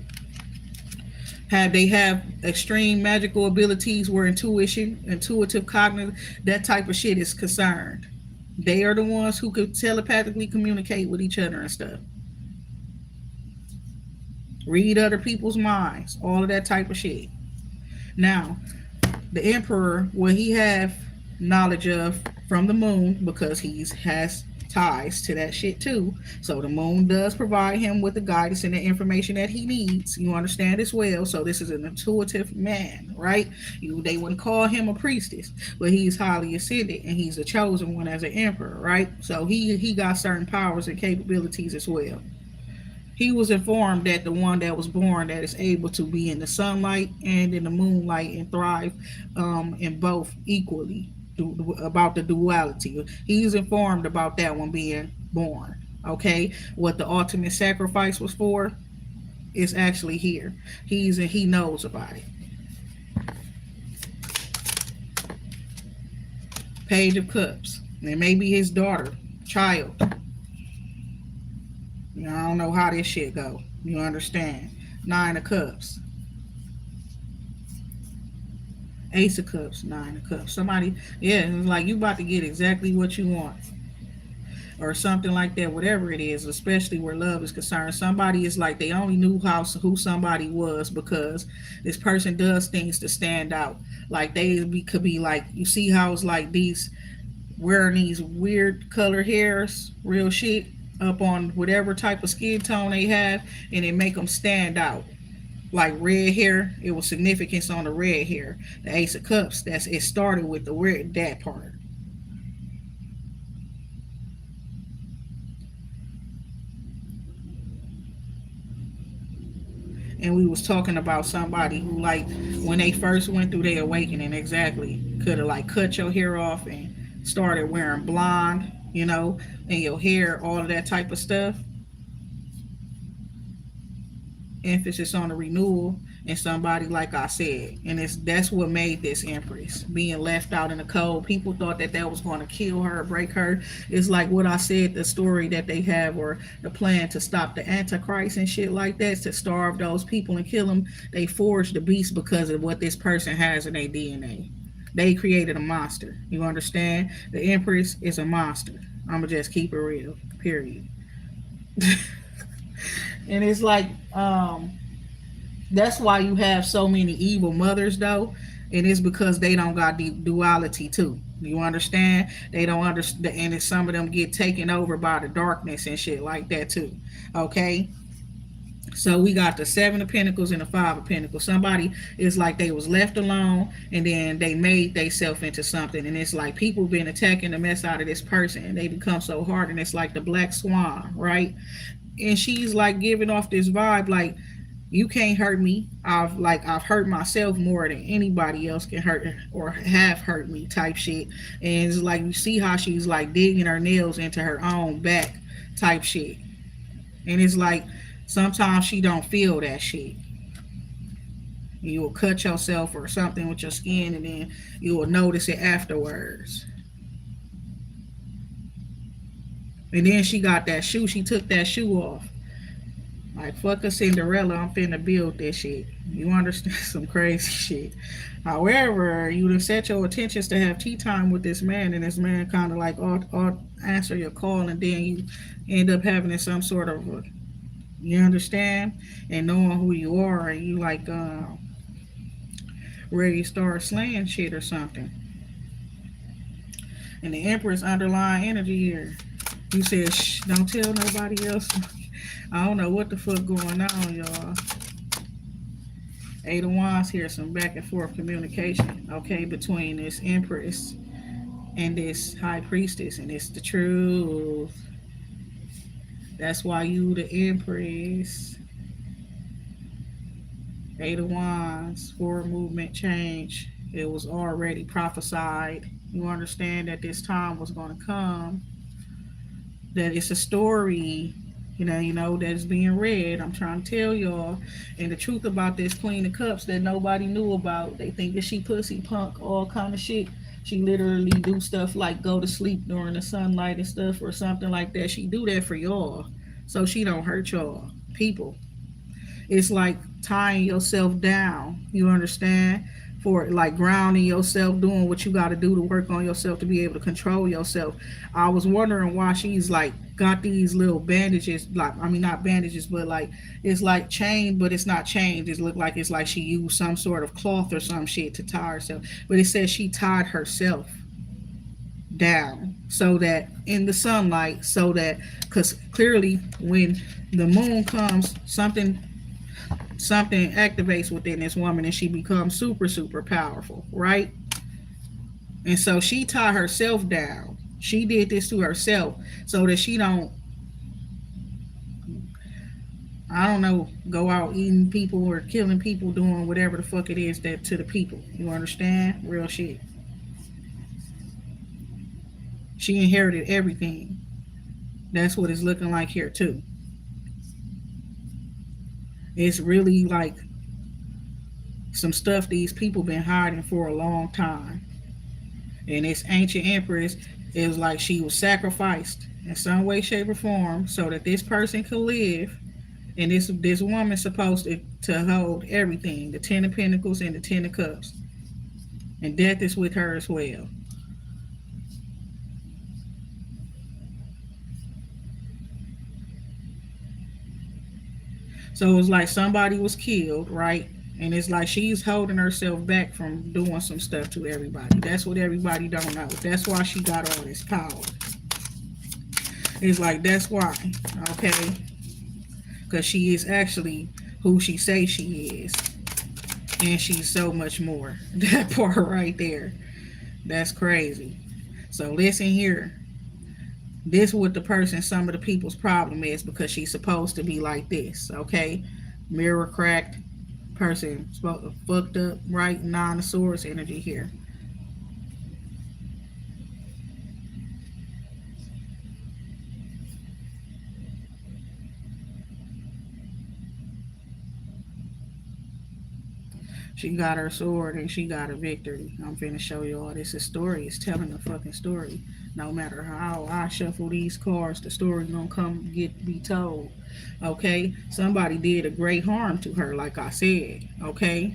They have extreme magical abilities where intuitive, cognitive, that type of shit is concerned. They are the ones who could telepathically communicate with each other and stuff. Read other people's minds, all of that type of shit. Now, the emperor, what he have knowledge of from the moon, because he has ties to that shit too. So the moon does provide him with the guidance and the information that he needs. You understand as well. So this is an intuitive man, right? They wouldn't call him a priestess, but he's highly ascended and he's the chosen one as an emperor, right? So he got certain powers and capabilities as well. He was informed that the one that was born that is able to be in the sunlight and in the moonlight and thrive in both equally, about the duality. He's informed about that one being born. Okay, what the ultimate sacrifice was for is actually here. He knows about it. Page of Cups. It may be his daughter, child. I don't know how this shit go. You understand? Nine of Cups. Ace of Cups. Nine of Cups. Somebody, yeah, it's like you about to get exactly what you want. Or something like that, whatever it is, especially where love is concerned. Somebody is like they only knew who somebody was because this person does things to stand out. Like could be like, you see how it's like these wearing these weird color hairs, real shit, up on whatever type of skin tone they have, and it make them stand out. Like red hair, it was significance on the red hair. The Ace of Cups, it started with the red, that part. And we was talking about somebody who, like, when they first went through their awakening, exactly, could have like cut your hair off and started wearing blonde, and your hair, all of that type of stuff. Emphasis on the renewal, and somebody like I said, and that's what made this Empress being left out in the cold. People thought that was going to kill her, break her. It's like what I said, the story that they have, or the plan to stop the Antichrist and shit like that, to starve those people and kill them. They forged the beast because of what this person has in their DNA. They created a monster. You understand? The Empress is a monster. I'm gonna just keep it real, period. And it's like, that's why you have so many evil mothers, though, and it's because they don't got the duality too. You understand? They don't understand, and some of them get taken over by the darkness and shit like that too. Okay. So we got the Seven of Pentacles and the Five of Pentacles. Somebody is like they was left alone and then they made themselves into something. And it's like people been attacking the mess out of this person and they become so hard. And it's like the Black Swan, right? And she's like giving off this vibe like, you can't hurt me. I've hurt myself more than anybody else can hurt or have hurt me type shit. And it's like you see how she's like digging her nails into her own back type shit. And it's like sometimes she don't feel that shit. You will cut yourself or something with your skin and then you will notice it afterwards. And then she got that shoe. She took that shoe off. Like, fuck a Cinderella, I'm finna build this shit. You understand? Some crazy shit. However, you done set your intentions to have tea time with this man, and this man kind of like ought answer your call, and then you end up having some sort of, you understand? And knowing who you are, and you like ready to start slaying shit or something. And the Empress underlying energy here. You said, shh, don't tell nobody else. I don't know what the fuck going on, y'all. Eight of Wands here, some back and forth communication, okay, between this Empress and this High Priestess, and it's the truth. That's why you the Empress. Eight of Wands, forward movement, change. It was already prophesied. You understand that this time was going to come. That it's a story, that's being read. I'm trying to tell y'all. And the truth about this Queen of Cups that nobody knew about. They think that she pussy punk, all kind of shit. She literally do stuff like go to sleep during the sunlight and stuff or something like that. She do that for y'all. So she don't hurt y'all. People. It's like tying yourself down. You understand? For like grounding yourself, doing what you got to do to work on yourself to be able to control yourself. I was wondering why she's like got these little bandages, like I mean not bandages, but like it's like chain, but it's not chained. It looked like it's like she used some sort of cloth or some shit to tie herself. But it says she tied herself down so that in the sunlight, so that because clearly when the moon comes, something activates within this woman and she becomes super super powerful, right? And so she tied herself down. She did this to herself so that she don't, I don't know, go out eating people or killing people, doing whatever the fuck it is that to the people. You understand? Real shit. She inherited everything. That's what it's looking like here too. It's really like some stuff these people been hiding for a long time. And this ancient empress is like she was sacrificed in some way, shape, or form so that this person could live. And this woman's supposed to hold everything, the Ten of Pentacles and the Ten of Cups. And death is with her as well. So it's like somebody was killed, right? And it's like she's holding herself back from doing some stuff to everybody. That's what everybody don't know. That's why she got all this power. It's like that's why, okay? Because she is actually who she says she is. And she's so much more. That part right there. That's crazy. So listen here. This what the person, some of the people's problem is because she's supposed to be like this, okay? Mirror cracked, person fucked up, right? Nine of Swords energy here. She got her sword and she got a victory. I'm finna show you all this. A story is telling a fucking story. No matter how I shuffle these cards, the story gonna come be told. Okay? Somebody did a great harm to her, like I said. Okay?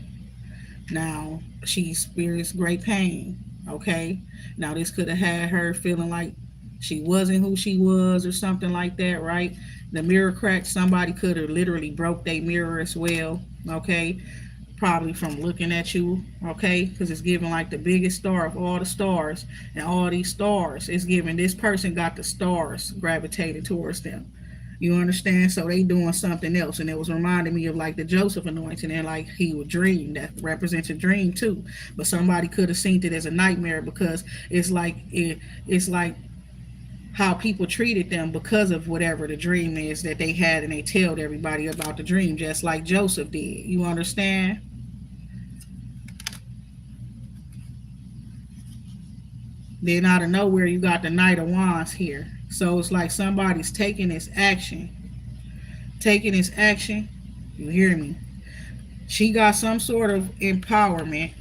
Now she experienced great pain. Okay? Now this could have had her feeling like she wasn't who she was or something like that, right? The mirror cracked, somebody could have literally broke their mirror as well. Okay? Probably from looking at you, okay? Because it's giving like the biggest star of all the stars, and all these stars is giving this person got the stars gravitated towards them. You understand? So they doing something else, and it was reminding me of like the Joseph anointing, and like he would dream that represents a dream too. But somebody could have seen it as a nightmare because it's like how people treated them because of whatever the dream is that they had, and they told everybody about the dream, just like Joseph did. You understand? Then out of nowhere, you got the Knight of Wands here. So it's like somebody's taking this action. Taking this action. You hear me? She got some sort of empowerment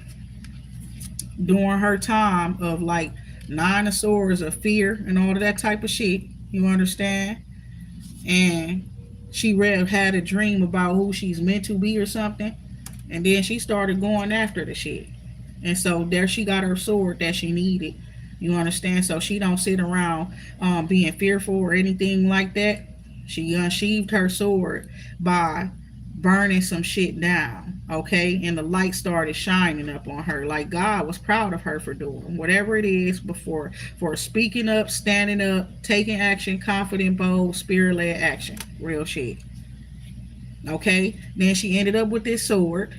during her time of like Nine of Swords, of fear and all of that type of shit. You understand? And she had a dream about who she's meant to be or something. And then she started going after the shit. And so there she got her sword that she needed. You understand? So she don't sit around being fearful or anything like that. She unsheathed her sword by burning some shit down. Okay, and the light started shining up on her. Like God was proud of her for doing whatever it is before, for speaking up, standing up, taking action, confident, bold, spirit led action. Real shit. Okay, then she ended up with this sword.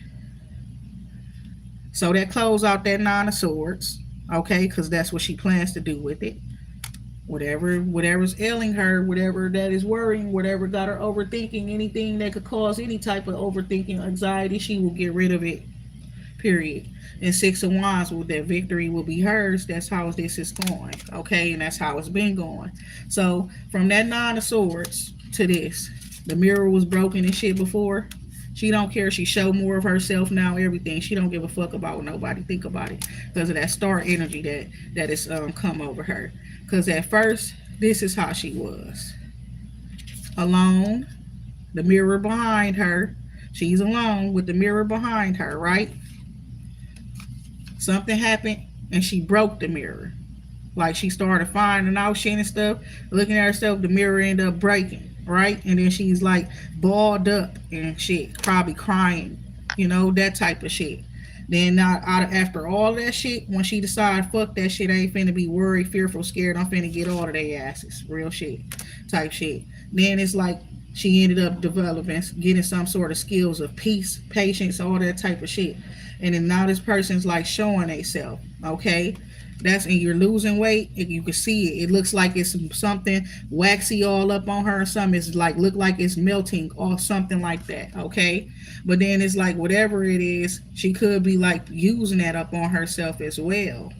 So that closed out that nine of swords. Okay, because that's what she plans to do with it. Whatever's ailing her, whatever that is worrying, whatever got her overthinking, anything that could cause any type of overthinking, anxiety, she will get rid of it. Period. And Six of Wands, with that victory will be hers. That's how this is going. Okay, and that's how it's been going. So from that nine of swords to this, the mirror was broken and shit before. She don't care. She show more of herself now. Everything. She don't give a fuck about what nobody think about it because of that star energy that is come over her. Because at first, this is how she was. Alone, the mirror behind her. She's alone with the mirror behind her, right? Something happened and she broke the mirror. Like she started finding out shit and stuff, looking at herself, the mirror ended up breaking, right? And then she's like balled up and shit, probably crying, that type of shit. Then not after all that shit, when she decided, fuck that shit, I ain't finna be worried, fearful, scared, I'm finna get all of their asses. Real shit. Type shit. Then it's like she ended up developing, getting some sort of skills of peace, patience, all that type of shit. And then now this person's like showing themselves, okay? And you're losing weight. You can see it. It looks like it's something waxy all up on her or something. It's like look like it's melting or something like that. Okay. But then it's like whatever it is, she could be like using that up on herself as well.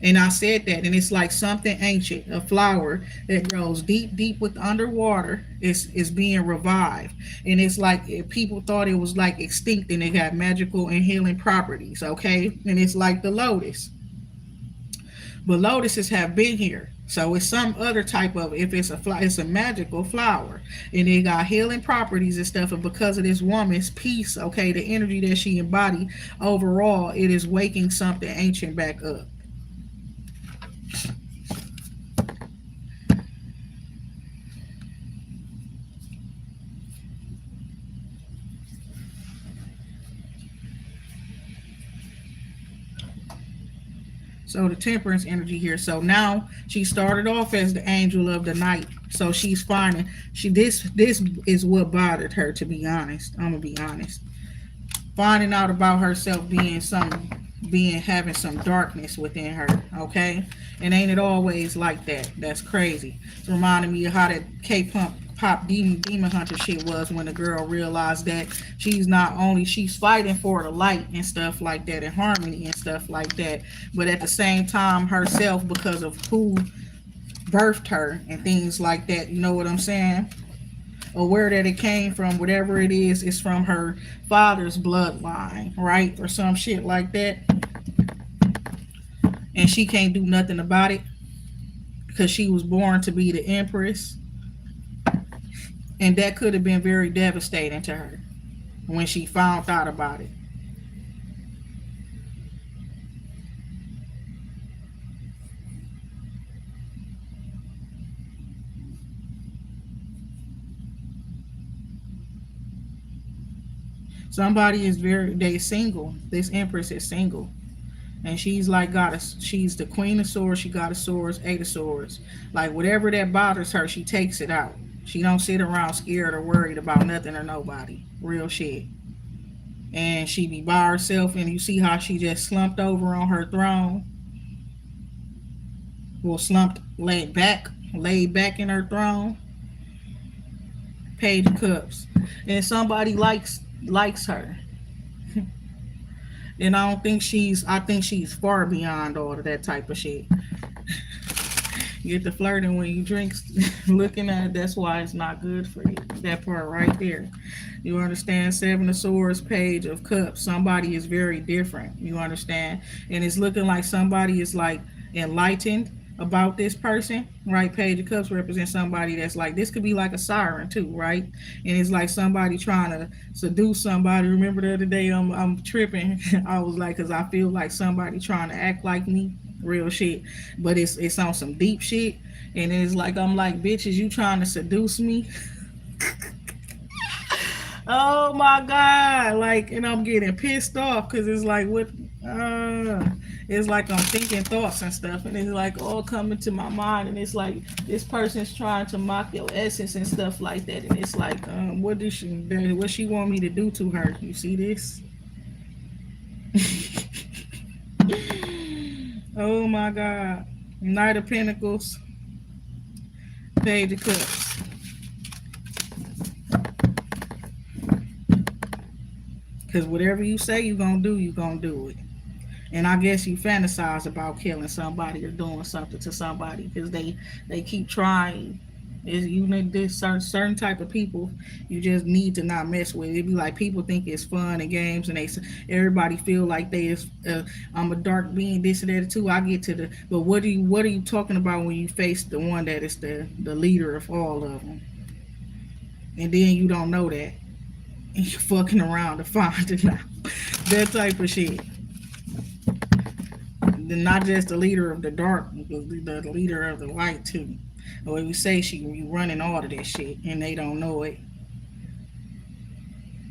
And I said that, and it's like something ancient, a flower that grows deep, deep with underwater is being revived. And it's like people thought it was like extinct and it got magical and healing properties, okay? And it's like the lotus. But lotuses have been here. So it's some other type of, if it's it's a magical flower and it got healing properties and stuff. And because of this woman's peace, okay, the energy that she embodied overall, it is waking something ancient back up. So the temperance energy here. So now she started off as the angel of the night. So she's finding this is what bothered her, to be honest. I'm gonna be honest. Finding out about herself being having some darkness within her, okay? And ain't it always like that? That's crazy. It's reminding me of how that Pop demon hunter shit was when the girl realized that she's fighting for the light and stuff like that and harmony and stuff like that, but at the same time herself, because of who birthed her and things like that, you know what I'm saying, or where that it came from, whatever it is, it's from her father's bloodline, right, or some shit like that, and she can't do nothing about it because she was born to be the empress. And that could have been very devastating to her when she found out about it. Somebody is they single. This empress is single. And she's like she's the queen of swords, she got a swords, eight of swords. Like whatever that bothers her, she takes it out. She don't sit around scared or worried about nothing or nobody. Real shit. And she be by herself, and you see how she just slumped over on her throne. Well, slumped, laid back in her throne. Page of Cups. And somebody likes her. And I think she's far beyond all of that type of shit. Get the flirting when you drink, looking at it, that's why it's not good for you. That part right there. You understand? Seven of Swords, Page of Cups. Somebody is very different. You understand? And it's looking like somebody is like enlightened. about this person, right? Page of Cups represents somebody that's like, this could be like a siren too, right? And it's like somebody trying to seduce somebody. Remember the other day, I'm tripping. I was like, because I feel like somebody trying to act like me, real shit. But it's on some deep shit. And it's like, I'm like, bitches, you trying to seduce me? Oh my god! Like, and I'm getting pissed off because it's like what? Uh, it's like I'm thinking thoughts and stuff, and it's like all coming to my mind, and it's like this person's trying to mock your essence and stuff like that, and it's like, what she want me to do to her? You see this? Oh my god! Knight of Pentacles, Page of Cups. Because whatever you say you gonna do, you gonna do it. And I guess you fantasize about killing somebody or doing something to somebody because they keep trying. Is you need this certain type of people you just need to not mess with. It'd be like people think it's fun and games, and everybody feel like they is. I'm a dark being, this and that too. I get to the, but what are you talking about when you face the one that is the leader of all of them, and then you don't know that, and you fucking around to find it out. That type of shit. Not just the leader of the dark, the leader of the light too. Or we say you running all of this shit and they don't know it.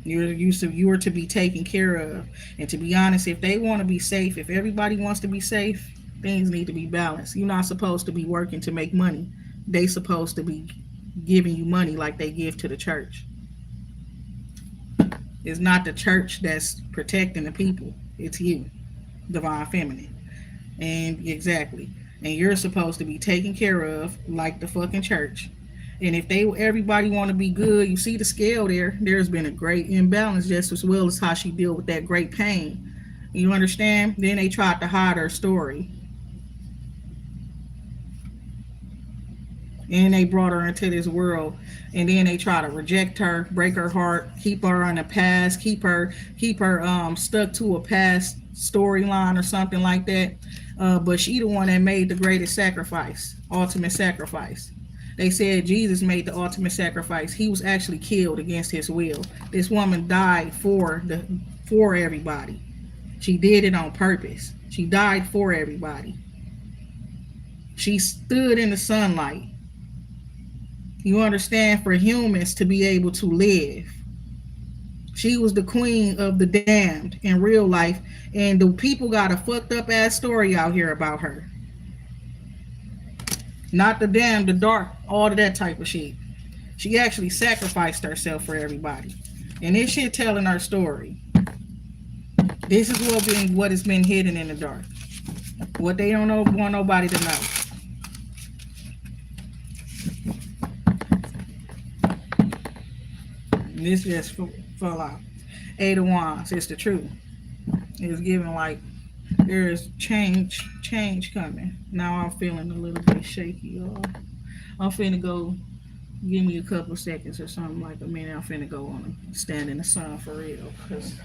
You are to be taken care of. And to be honest, if they want to be safe, if everybody wants to be safe, things need to be balanced. You're not supposed to be working to make money. They supposed to be giving you money like they give to the church. It's not the church that's protecting the people. It's you, divine feminine. And exactly. And you're supposed to be taken care of like the fucking church. And if everybody want to be good, you see the scale there. There's been a great imbalance just as well as how she deal with that great pain. You understand? Then they tried to hide her story. And they brought her into this world, and then they try to reject her, break her heart, keep her in the past, keep her stuck to a past storyline or something like that. But she the one that made the greatest sacrifice, ultimate sacrifice. They said Jesus made the ultimate sacrifice. He was actually killed against his will. This woman died for everybody. She did it on purpose. She died for everybody. She stood in the sunlight. You understand? For humans to be able to live. She was the queen of the damned in real life, and the people got a fucked up ass story out here about her. Not the damned, the dark, all of that type of shit. She actually sacrificed herself for everybody. And this shit telling her story. This is what has been hidden in the dark. What they don't know, want nobody to know. And this just fell out. Eight of Wands, it's the truth. It's giving like there is change coming. Now I'm feeling a little bit shaky, y'all. I'm finna go. Give me a couple seconds or something, like a minute. I'm finna go on and stand in the sun for real. Cause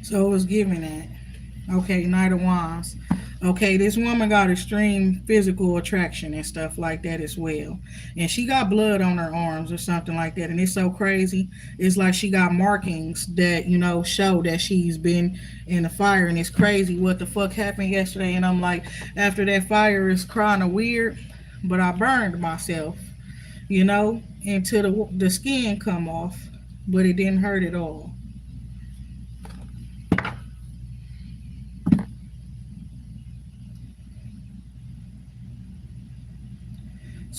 so it was giving that. Okay, Knight of Wands. Okay, this woman got extreme physical attraction and stuff like that as well. And she got blood on her arms or something like that. And it's so crazy. It's like she got markings that, show that she's been in the fire. And it's crazy what the fuck happened yesterday. And I'm like, after that fire is kind of weird. But I burned myself, until the skin come off. But it didn't hurt at all.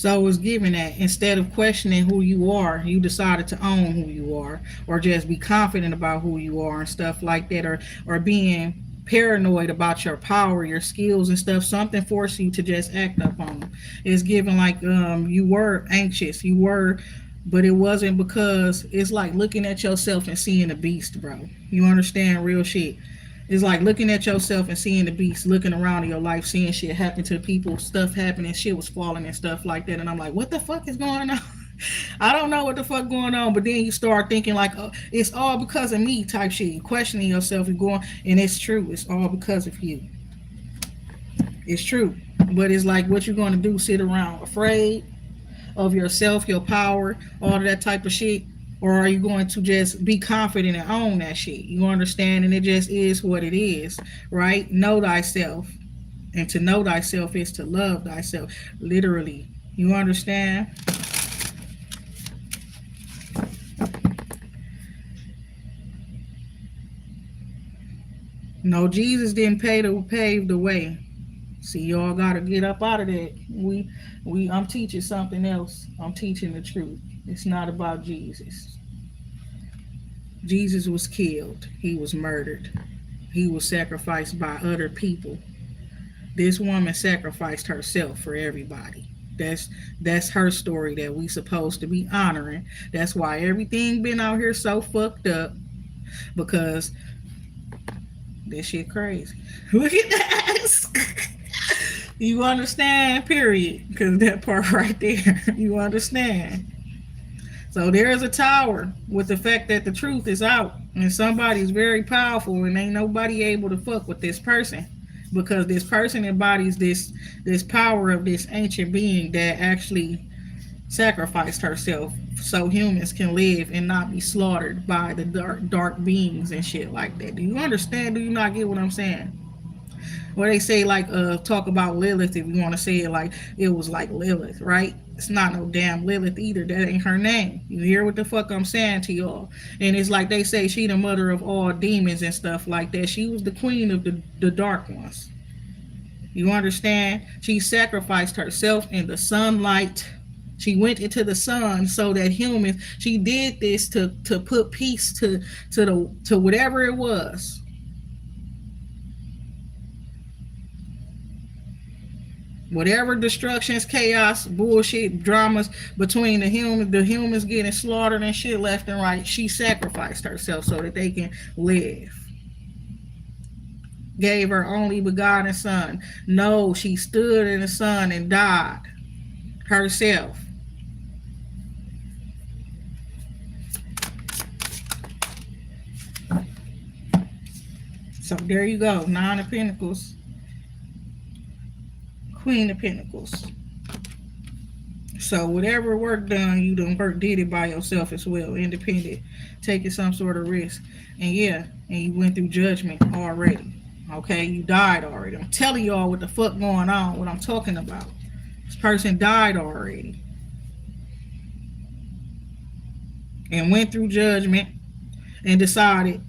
So it's given that instead of questioning who you are, you decided to own who you are, or just be confident about who you are and stuff like that, or being paranoid about your power, your skills and stuff. Something forced you to just act up on them. It's given like you were anxious, you were, but it wasn't because it's like looking at yourself and seeing a beast, bro. You understand real shit. It's like looking at yourself and seeing the beast, looking around in your life, seeing shit happen to people, stuff happening, shit was falling and stuff like that. And I'm like, what the fuck is going on? I don't know what the fuck going on. But then you start thinking like, oh, it's all because of me type shit. You questioning yourself, you going, and it's true. It's all because of you. It's true. But it's like, what you going to do? Sit around afraid of yourself, your power, all of that type of shit? Or are you going to just be confident and own that shit? You understand? And it just is what it is, right? Know thyself. And to know thyself is to love thyself, literally. You understand? No, Jesus didn't pave the way. See, y'all gotta get up out of that. I'm teaching something else. I'm teaching the truth. It's not about Jesus. Jesus was killed. He was murdered. He was sacrificed by other people. This woman sacrificed herself for everybody. That's her story that we supposed to be honoring. That's why everything been out here so fucked up, because this shit crazy. Look at that. You understand? Period. Because that part right there, you understand. So there's a tower with the fact that the truth is out and somebody's very powerful and ain't nobody able to fuck with this person, because this person embodies this power of this ancient being that actually sacrificed herself so humans can live and not be slaughtered by the dark beings and shit like that. Do you understand? Do you not get what I'm saying? Or they say like talk about Lilith, if you want to say it like it was like Lilith, right? It's not no damn Lilith either. That ain't her name. You hear what the fuck I'm saying to y'all? And it's like they say she the mother of all demons and stuff like that. She was the queen of the dark ones. You understand? She sacrificed herself in the sunlight. She went into the sun so that humans. She did this to put peace to whatever it was. Whatever destructions, chaos, bullshit, dramas between the humans getting slaughtered and shit left and right, she sacrificed herself so that they can live. Gave her only begotten son. No, she stood in the sun and died herself. So there you go. Nine of Pentacles. Queen of Pentacles. So whatever work done, you did it by yourself as well, independent, taking some sort of risk. And yeah, and you went through judgment already. Okay, you died already. I'm telling y'all what the fuck going on, what I'm talking about. This person died already. And went through judgment and decided,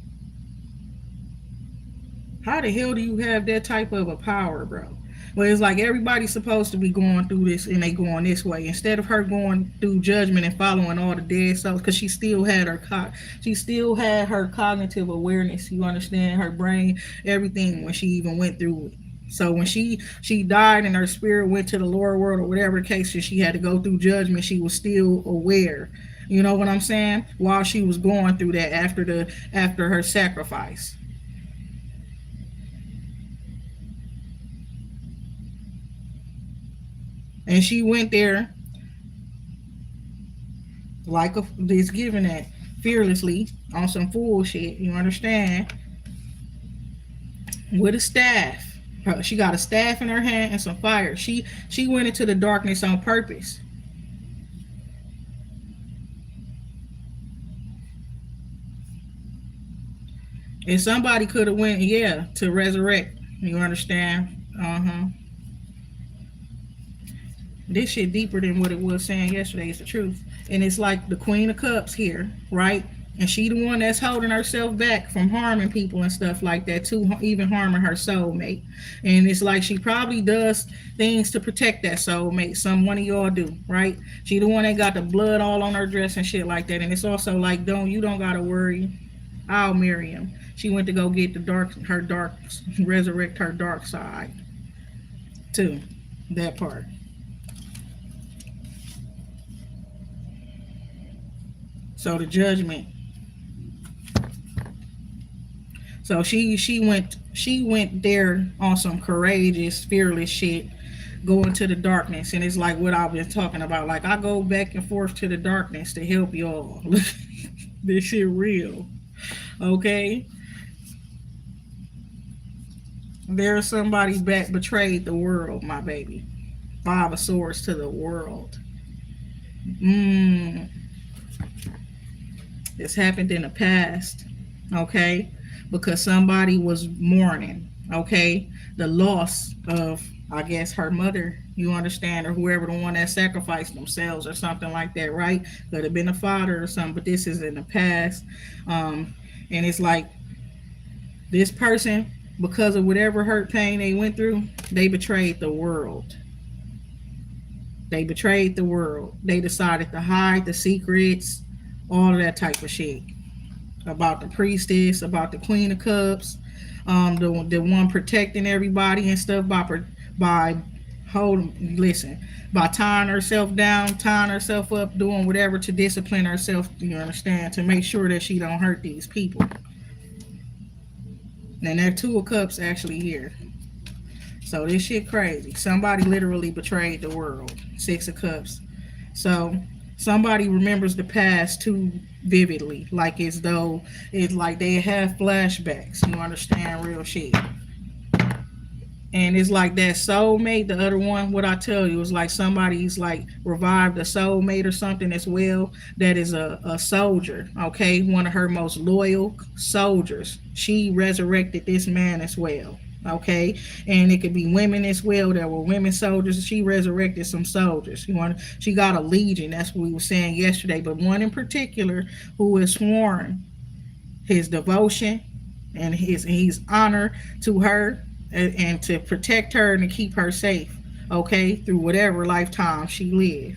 how the hell do you have that type of a power, bro? Well, it's like everybody's supposed to be going through this and they going this way. Instead of her going through judgment and following all the dead souls, because she still had her cognitive awareness. You understand? Her brain, everything, when she even went through it. So when she died and her spirit went to the lower world or whatever the case is, she had to go through judgment. She was still aware. You know what I'm saying? While she was going through that after her sacrifice. And she went there like it's given that fearlessly on some fool shit, you understand? With a staff. She got a staff in her hand and some fire. She went into the darkness on purpose. And somebody could have went, to resurrect. You understand? This shit deeper than what it was saying yesterday. Is the truth. And it's like the Queen of Cups here, right? And she the one that's holding herself back from harming people and stuff like that too, even harming her soulmate. And it's like she probably does things to protect that soulmate. Some one of y'all do, right? She the one that got the blood all on her dress and shit like that. And it's also like, don't gotta worry. I'll marry him. She went to go get her dark, resurrect her dark side too. That part. So the judgment. So she went there on some courageous, fearless shit, going to the darkness, and it's like what I've been talking about. Like I go back and forth to the darkness to help y'all. This shit real, okay? There's somebody that betrayed the world, my baby. Five of Swords to the world. Mm, this happened in the past, okay? Because somebody was mourning, okay? The loss of, I guess, her mother, you understand, or whoever, the one that sacrificed themselves or something like that, right? Could have been a father or something, but this is in the past. And it's like this person, because of whatever hurt, pain they went through, they betrayed the world. They betrayed the world. They decided to hide the secrets, all of that type of shit about the priestess, about the Queen of Cups, the one protecting everybody and stuff by listen, by tying herself down, tying herself up, doing whatever to discipline herself. You understand, to make sure that she don't hurt these people. And there are Two of Cups actually here. So this shit crazy. Somebody literally betrayed the world. Six of Cups. So somebody remembers the past too vividly, like as though it's like they have flashbacks. You understand, real shit. And it's like that soulmate, the other one, what I tell you, is like somebody's like revived a soulmate or something as well. That is a soldier, okay? One of her most loyal soldiers. She resurrected this man as well, okay? And it could be women as well that were women soldiers. She resurrected some soldiers. She got a legion. That's what we were saying yesterday. But one in particular who is sworn his devotion and his honor to her, and to protect her and to keep her safe, okay, through whatever lifetime she lived.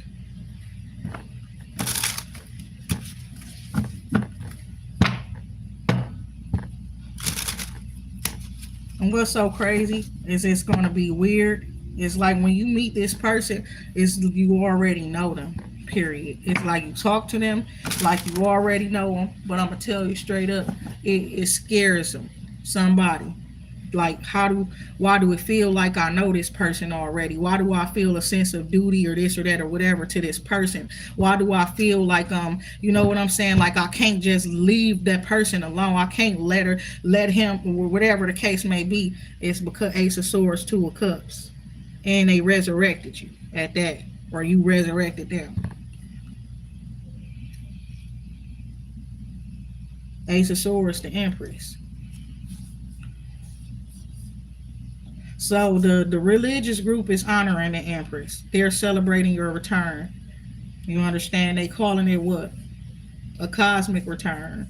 And what's so crazy is it's going to be weird. It's like when you meet this person, it's you already know them. Period. It's like you talk to them like you already know them. But I'm gonna tell you straight up, it scares them. Somebody. Like why do it feel like I know this person already? Why do I feel a sense of duty or this or that or whatever to this person? Why do I feel like you know what I'm saying, like I can't just leave that person alone? I can't let him, or whatever the case may be. It's because Ace of Swords, Two of Cups, and they resurrected you at that, or you resurrected them. Ace of Swords, the Empress. So the religious group is honoring the Empress. They're celebrating your return. You understand? They calling it what? A cosmic return.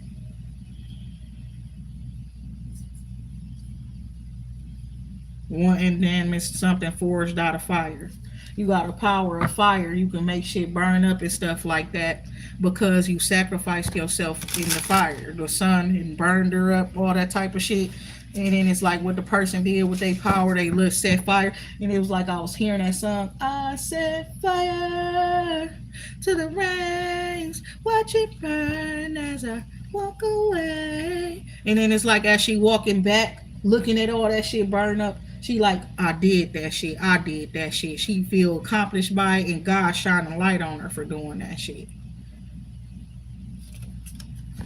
One, and then it's something forged out of fire. You got a power of fire. You can make shit burn up and stuff like that because you sacrificed yourself in the fire. The sun and burned her up, all that type of shit. And then it's like what the person did with their power, they lit set fire. And it was like I was hearing that song, I set fire to the rains, watch it burn as I walk away. And then it's like as she walking back, looking at all that shit burn up, she like, I did that shit. I did that shit. She feel accomplished by it, and God shining light on her for doing that shit.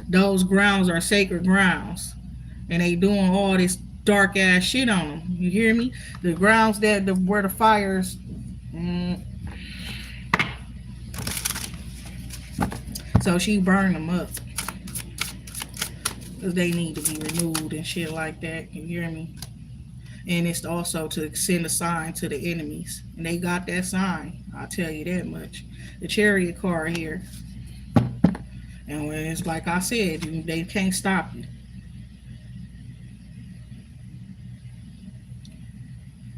Those grounds are sacred grounds, and they doing all this dark ass shit on them. You hear me? The grounds where the fires. So she burned them up because they need to be removed and shit like that. You hear me? And it's also to send a sign to the enemies, and they got that sign. I'll tell you that much. The Chariot card here. And when it's like I said, they can't stop you.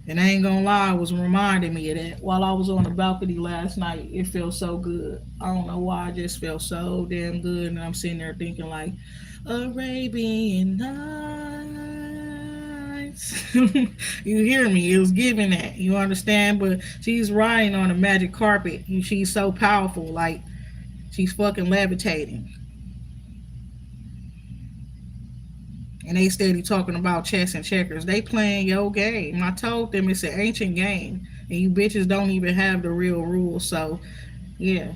And I ain't gonna lie, it was reminding me of that while I was on the balcony last night. It felt so good. I don't know why, I just felt so damn good. And I'm sitting there thinking like, Arabian Nights. You hear me? It was giving that. You understand? But she's riding on a magic carpet. She's so powerful. Like, she's fucking levitating. And they steady talking about chess and checkers. They playing your game. I told them it's an ancient game, and you bitches don't even have the real rules. So, yeah,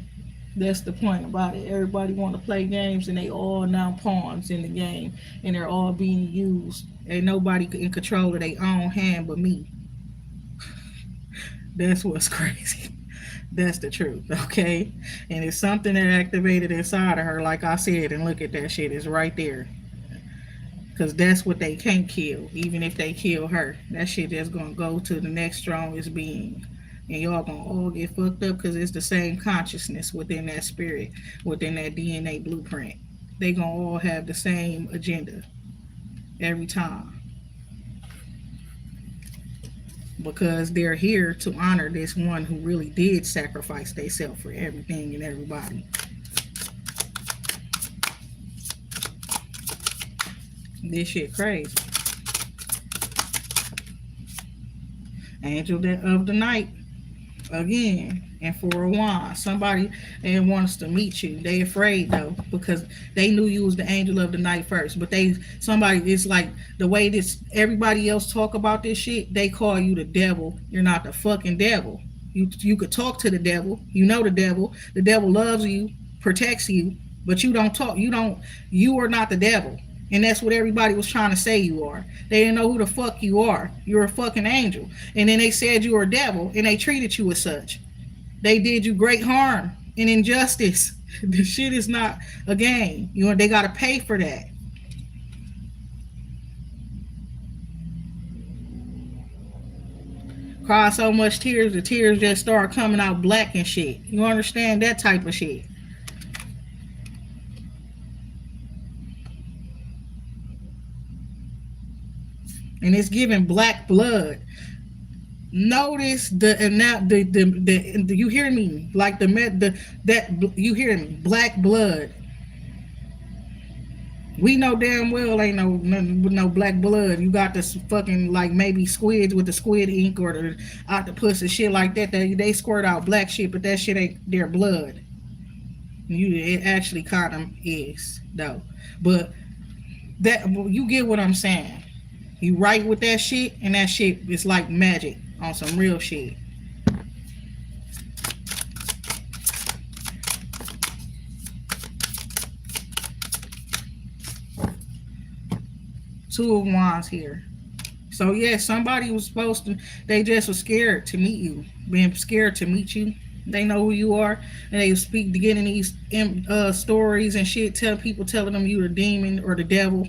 that's the point about it. Everybody want to play games, and they all now pawns in the game, and they're all being used. Ain't nobody in control of their own hand but me. That's what's crazy. That's the truth, okay? And it's something that activated inside of her, like I said, and look at that shit, it's right there. Because that's what they can't kill. Even if they kill her, that shit just gonna go to the next strongest being. And y'all gonna all get fucked up because it's the same consciousness within that spirit, within that DNA blueprint. They gonna all have the same agenda every time. Because they're here to honor this one who really did sacrifice themselves for everything and everybody. This shit crazy. Angel of the night again, and for a while somebody they wants to meet you. They afraid though because they knew you was the angel of the night first, but somebody it's like the way this everybody else talk about this shit, they call you the devil. You're not the fucking devil. You could talk to the devil, you know, the devil loves you, protects you, but you are not the devil. And that's what everybody was trying to say you are. They didn't know who the fuck you are. You're a fucking angel. And then they said you were a devil and they treated you as such. They did you great harm and injustice. This shit is not a game. You know, they gotta pay for that. Cry so much tears, the tears just start coming out black and shit. You understand that type of shit? And it's giving black blood. Notice the you hear me, like that you hear me, black blood. We know damn well ain't no black blood. You got this fucking like maybe squids with the squid ink or the octopus and shit like that. They squirt out black shit, but that shit ain't their blood. It actually kind of is though, but that you get what I'm saying. You right with that shit, and that shit is like magic on some real shit. Two of Wands here. So yeah, somebody was supposed to. They just was scared to meet you, being scared to meet you. They know who you are, and they speak to getting these stories and shit. Telling them you're a demon or the devil.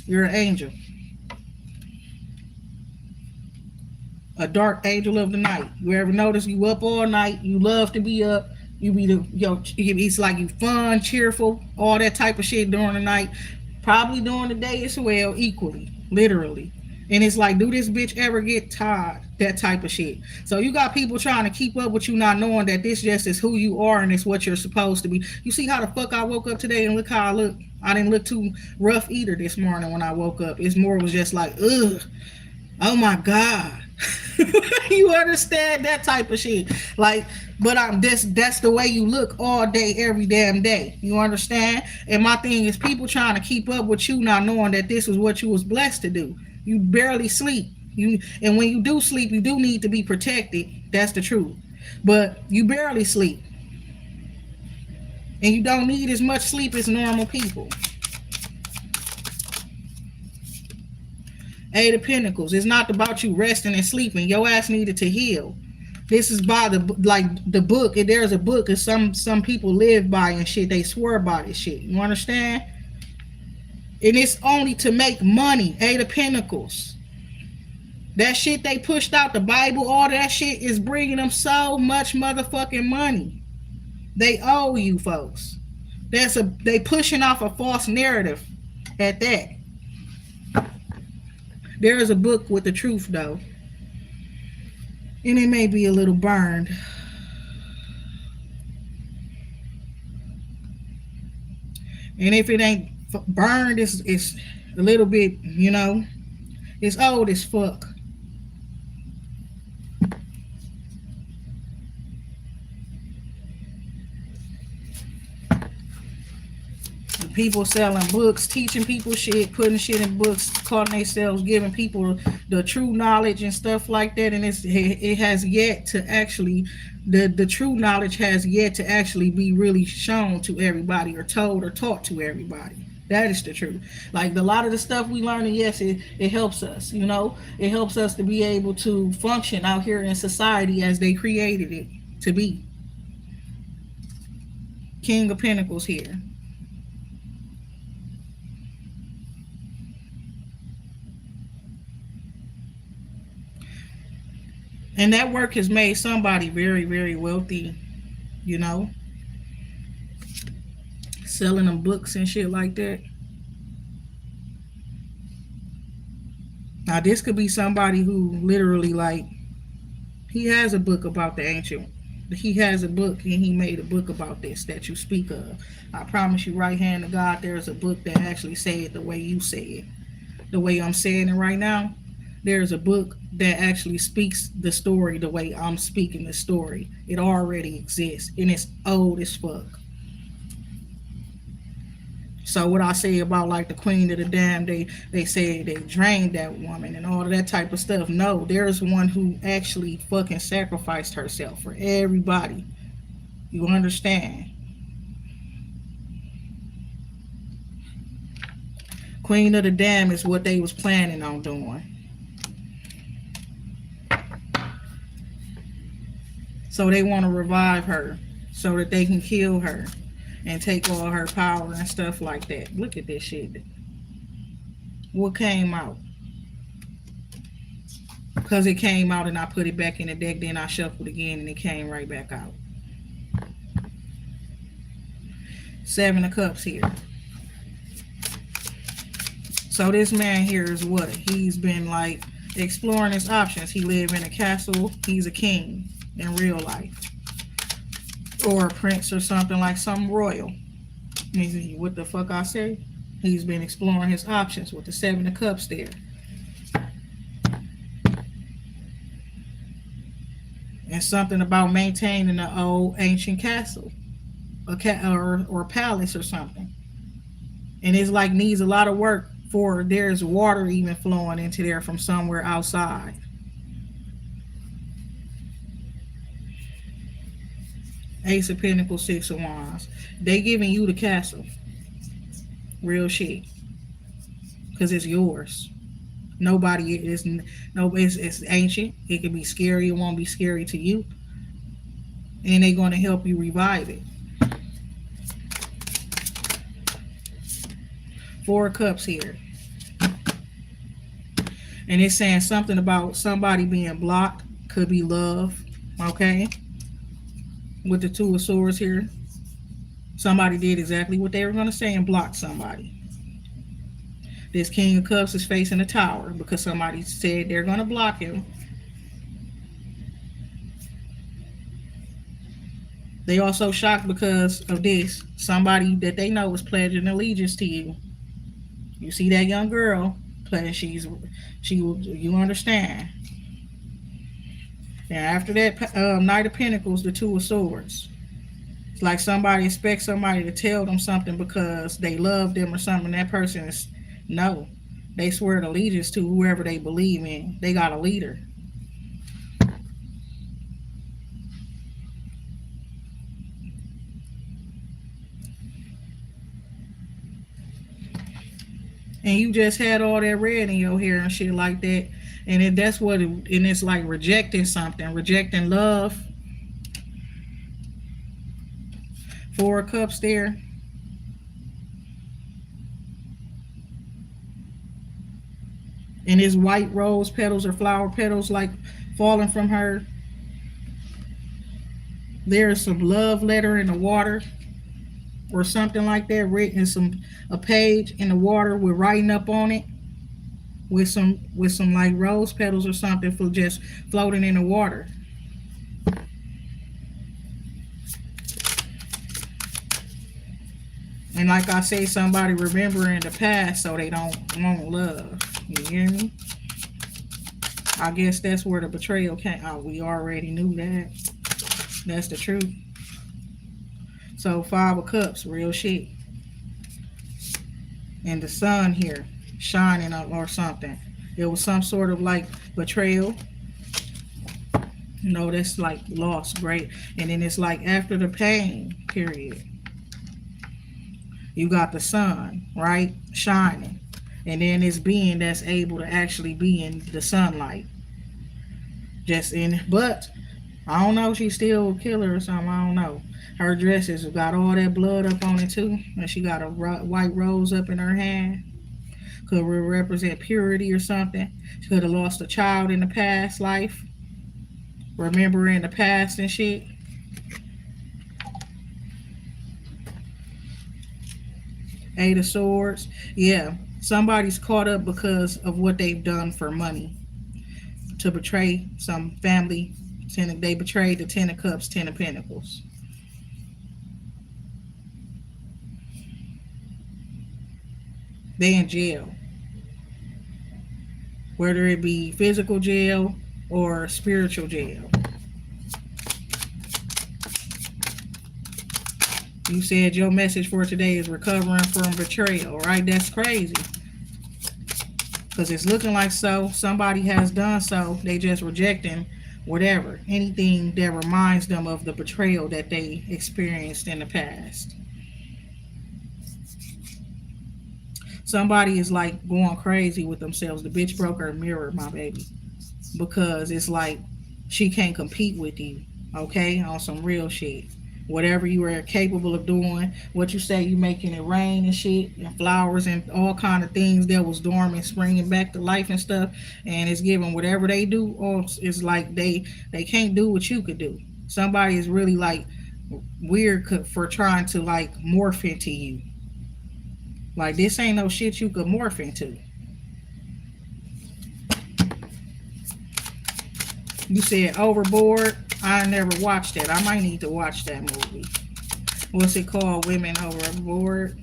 You're an angel. A dark angel of the night. You ever notice you up all night? You love to be up. You be it's like you fun, cheerful, all that type of shit during the night. Probably during the day as well, equally, literally. And it's like, do this bitch ever get tired? That type of shit. So you got people trying to keep up with you, not knowing that this just is who you are and it's what you're supposed to be. You see how the fuck I woke up today and look how I look? I didn't look too rough either this morning when I woke up. It's more was just like, ugh, oh my God. You understand that type of shit, like, but that's the way you look all day every damn day. You understand? And my thing is people trying to keep up with you, not knowing that this is what you was blessed to do. You barely sleep, and when you do sleep, you do need to be protected. That's the truth, but you barely sleep, and you don't need as much sleep as normal people. Eight of Pentacles. It's not about you resting and sleeping. Your ass needed to heal. This is by the book. And there's a book that some people live by and shit. They swear by this shit. You understand? And it's only to make money. Eight of Pentacles. That shit they pushed out, the Bible, all that shit is bringing them so much motherfucking money. They owe you folks. They pushing off a false narrative at that. There is a book with the truth though, and it may be a little burned. And if it ain't burned, it's a little bit, it's old as fuck. People selling books, teaching people shit, putting shit in books, calling themselves, giving people the true knowledge and stuff like that. And it has yet to actually, the true knowledge has yet to actually be really shown to everybody or told or taught to everybody. That is the truth. Like a lot of the stuff we learn, and yes, it helps us, it helps us to be able to function out here in society as they created it to be. King of Pentacles here. And that work has made somebody very, very wealthy, selling them books and shit like that. Now, this could be somebody who literally, like, he has a book about the ancient. He has a book, and he made a book about this that you speak of. I promise you, right hand of God, there's a book that actually say it the way you say it. The way I'm saying it right now. There's a book that actually speaks the story the way I'm speaking the story. It already exists, and it's old as fuck. So what I say about like the Queen of the Damned, they say they drained that woman and all of that type of stuff. No, there's one who actually fucking sacrificed herself for everybody. You understand? Queen of the Damned is what they was planning on doing. So they want to revive her so that they can kill her and take all her power and stuff like that. Look at this shit. What came out? Because it came out and I put it back in the deck, then I shuffled again and it came right back out. Seven of Cups here. So this man here is what? He's been like exploring his options. He lives in a castle. He's a king in real life, or a prince or something, like some royal. What the fuck I say? He's been exploring his options with the Seven of Cups there. And something about maintaining an old ancient castle, or palace or something. And it's like needs a lot of work for there's water even flowing into there from somewhere outside. Ace of Pentacles, Six of Wands. They giving you the castle. Real shit. Because it's yours. Nobody is, it's ancient. It can be scary. It won't be scary to you. And they're going to help you revive it. Four of Cups here. And it's saying something about somebody being blocked. Could be love. Okay. With the Two of Swords here. Somebody did exactly what they were going to say and blocked somebody. This King of Cups is facing a tower because somebody said they're going to block him. They also shocked because of this. Somebody that they know is pledging allegiance to you. You see that young girl pledge, you understand. And after that, Knight of Pentacles, the Two of Swords. It's like somebody expects somebody to tell them something because they love them or something. That person is, no. They swear allegiance to whoever they believe in. They got a leader. And you just had all that red in your hair and shit like that. And that's what it, and it's like rejecting something, rejecting love. Four of Cups there. And his white rose petals or flower petals like falling from her. There's some love letter in the water. or something like that, written a page in the water with writing up on it with some like rose petals or something for just floating in the water. And like I say, somebody remembering the past so they don't want love. You hear me? I guess that's where the betrayal came. Oh, we already knew that. That's the truth. So 5 of Cups, real shit. And the sun here shining up or something. It was some sort of like betrayal. No, that's like loss, great. And then it's like after the pain, period. You got the sun, right? Shining. And then this being that's able to actually be in the sunlight. Just in, but I don't know, she's still a killer or something. I don't know. Her dresses got all that blood up on it too. And she got a white rose up in her hand. Could represent purity or something. She could have lost a child in the past life. Remembering the past and shit. Eight of Swords. Yeah. Somebody's caught up because of what they've done for money. To betray some family. They betrayed the 10 of Cups, 10 of Pentacles. They in jail. Whether it be physical jail or spiritual jail. You said your message for today is recovering from betrayal, right? That's crazy. Because it's looking like somebody has done so. They just rejecting whatever. Anything that reminds them of the betrayal that they experienced in the past. Somebody is like going crazy with themselves. The bitch broke her mirror, my baby. Because it's like she can't compete with you, okay? On some real shit. Whatever you are capable of doing, what you say you making it rain and shit, and flowers and all kind of things that was dormant, springing back to life and stuff, and it's giving whatever they do, or it's like they can't do what you could do. Somebody is really like weird for trying to like morph into you. Like this ain't no shit you could morph into. You said Overboard. I never watched that. I might need to watch that movie. What's it called? Women Overboard.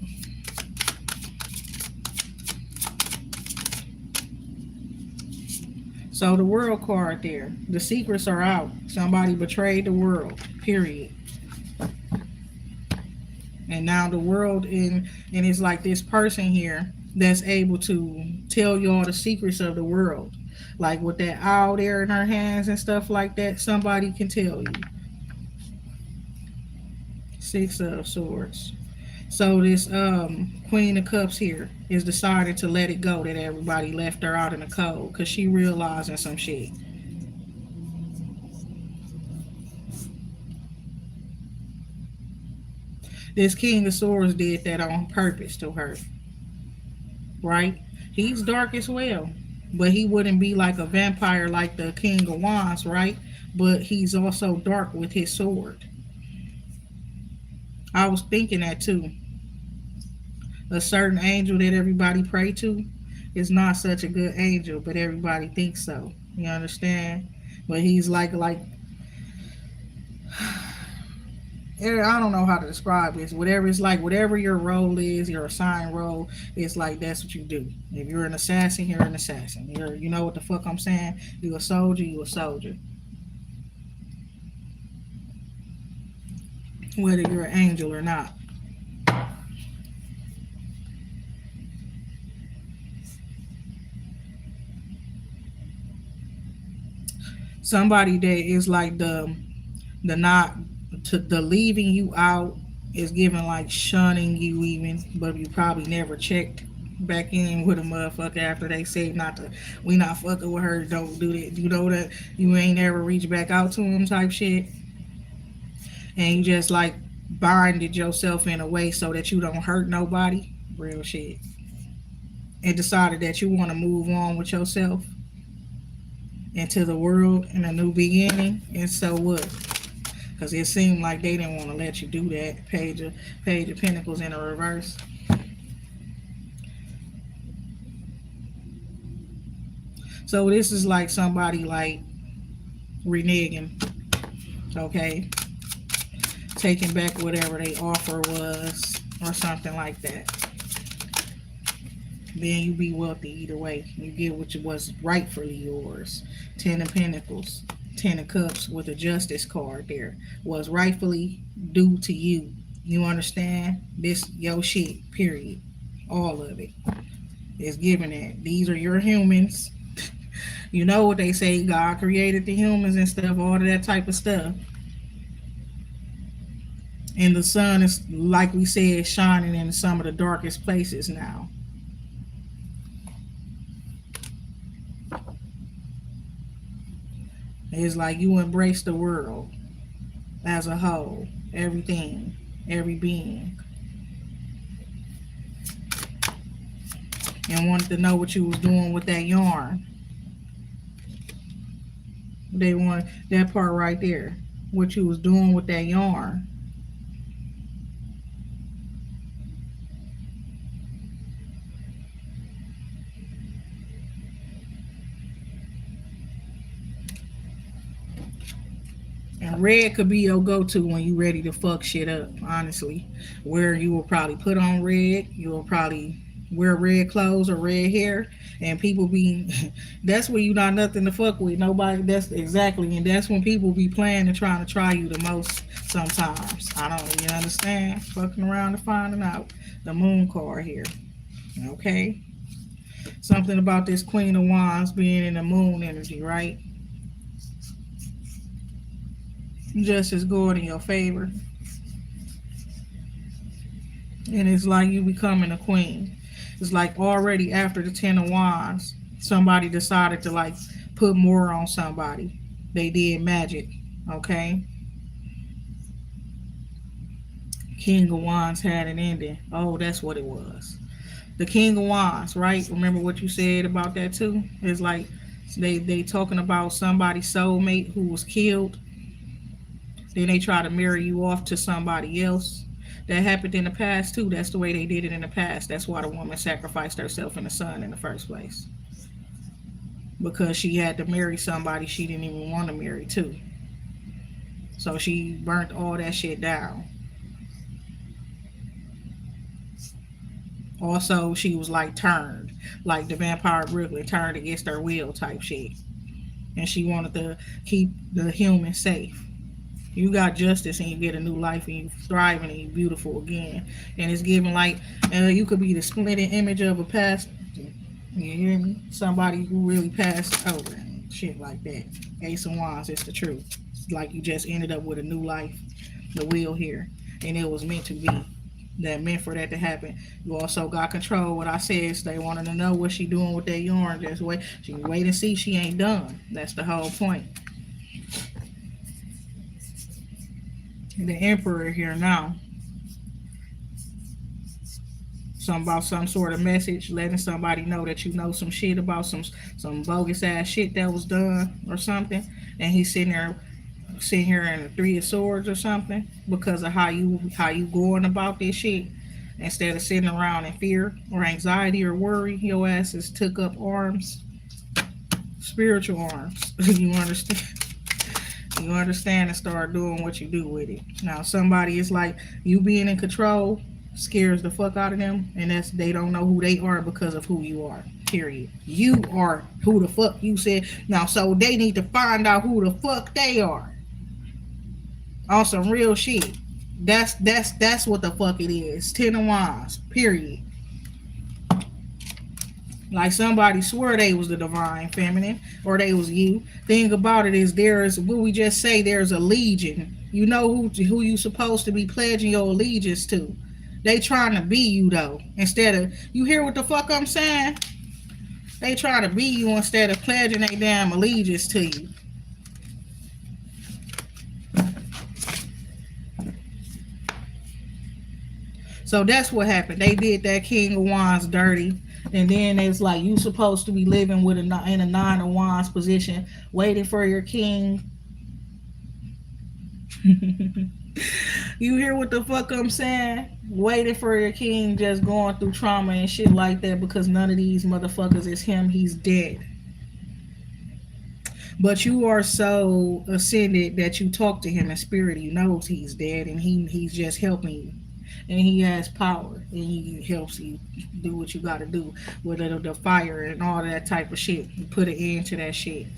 So the world card there. The secrets are out. Somebody betrayed the world. Period. And now the world and it's like this person here that's able to tell you all the secrets of the world. Like with that owl there in her hands and stuff like that, somebody can tell you. 6 of Swords. So this Queen of Cups here is decided to let it go that everybody left her out in the cold because she realizing some shit. This King of Swords did that on purpose to her. Right? He's dark as well. But he wouldn't be like a vampire like the King of Wands, right? But he's also dark with his sword. I was thinking that too. A certain angel that everybody pray to is not such a good angel, but everybody thinks so. You understand? But he's like I don't know how to describe this. Whatever it's like, whatever your role is, your assigned role, it's like that's what you do. If you're an assassin, you're an assassin. You know what the fuck I'm saying? You a soldier, you a soldier. Whether you're an angel or not. Somebody that is like the leaving you out is giving like shunning you even, but you probably never checked back in with a motherfucker after they say we not fucking with her, don't do that. You know that you ain't ever reached back out to him type shit. And you just like binded yourself in a way so that you don't hurt nobody. Real shit. And decided that you want to move on with yourself into the world in a new beginning. And so what? Because it seemed like they didn't want to let you do that. Page of Pentacles in a reverse. So this is like somebody like reneging, okay? Taking back whatever they offer was or something like that. Then you be wealthy either way. You get what was rightfully yours. 10 of Pentacles, 10 of Cups with a Justice card there. Was rightfully due to you. You understand? This your shit, period. All of it is given it. These are your humans. You know what they say, God created the humans and stuff, all of that type of stuff. And the sun is, like we said, shining in some of the darkest places now. It's like you embrace the world as a whole. Everything. Every being. And wanted to know what you was doing with that yarn. They want that part right there. What you was doing with that yarn. And red could be your go-to when you ready to fuck shit up, honestly. Where you will probably put on red. You will probably wear red clothes or red hair. And people be, that's where you not nothing to fuck with. Nobody, that's exactly. And that's when people be playing and trying to try you the most sometimes. I don't, you understand? Fucking around and finding out. The moon card here. Okay? Something about this Queen of Wands being in the moon energy, right? Justice going in your favor. And it's like you becoming a queen. It's like already after the 10 of Wands, somebody decided to like put more on somebody. They did magic, okay? King of Wands had an ending. Oh, that's what it was. The King of Wands, right? Remember what you said about that too? It's like they talking about somebody's soulmate who was killed. Then they try to marry you off to somebody else. That happened in the past too. That's the way they did it in the past. That's why the woman sacrificed herself in the sun in the first place. Because she had to marry somebody she didn't even want to marry too. So she burnt all that shit down. Also, she was like turned. Like the vampire Brooklyn turned against her will type shit. And she wanted to keep the human safe. You got justice and you get a new life and you thriving and you beautiful again. And it's given like you could be the splitting image of a past. You hear me? Somebody who really passed over and shit like that. Ace of Wands, it's the truth. It's like you just ended up with a new life. The wheel here. And it was meant to be. That meant for that to happen. You also got control. What I said is they wanted to know what she doing with that yarn. Just wait. She wait and see. She ain't done. That's the whole point. The Emperor here now. Something about some sort of message, letting somebody know that you know some shit about some bogus ass shit that was done or something. And he's sitting here in the Three of Swords or something because of how you going about this shit. Instead of sitting around in fear or anxiety or worry, your asses took up arms, spiritual arms. You understand? You understand and start doing what you do with it. Now somebody is like you being in control scares the fuck out of them, and that's they don't know who they are because of who you are. Period. You are who the fuck you said. Now so they need to find out who the fuck they are. On some real shit. That's what the fuck it is. 10 of Wands. Period. Like somebody swore they was the divine feminine or they was you. Thing about it is what we just say, there's a legion. You know who you supposed to be pledging your allegiance to. They trying to be you though. Instead of, you hear what the fuck I'm saying? They trying to be you instead of pledging their damn allegiance to you. So that's what happened. They did that King of Wands dirty. And then it's like you supposed to be living with in a 9 of Wands position, waiting for your king You hear what the fuck I'm saying? Waiting for your king, just going through trauma and shit like that because none of these motherfuckers is him. He's dead. But you are so ascended that you talk to him in spirit. He knows he's dead and he's just helping you. And he has power and he helps you do what you got to do with the fire and all that type of shit. You put an end to that shit.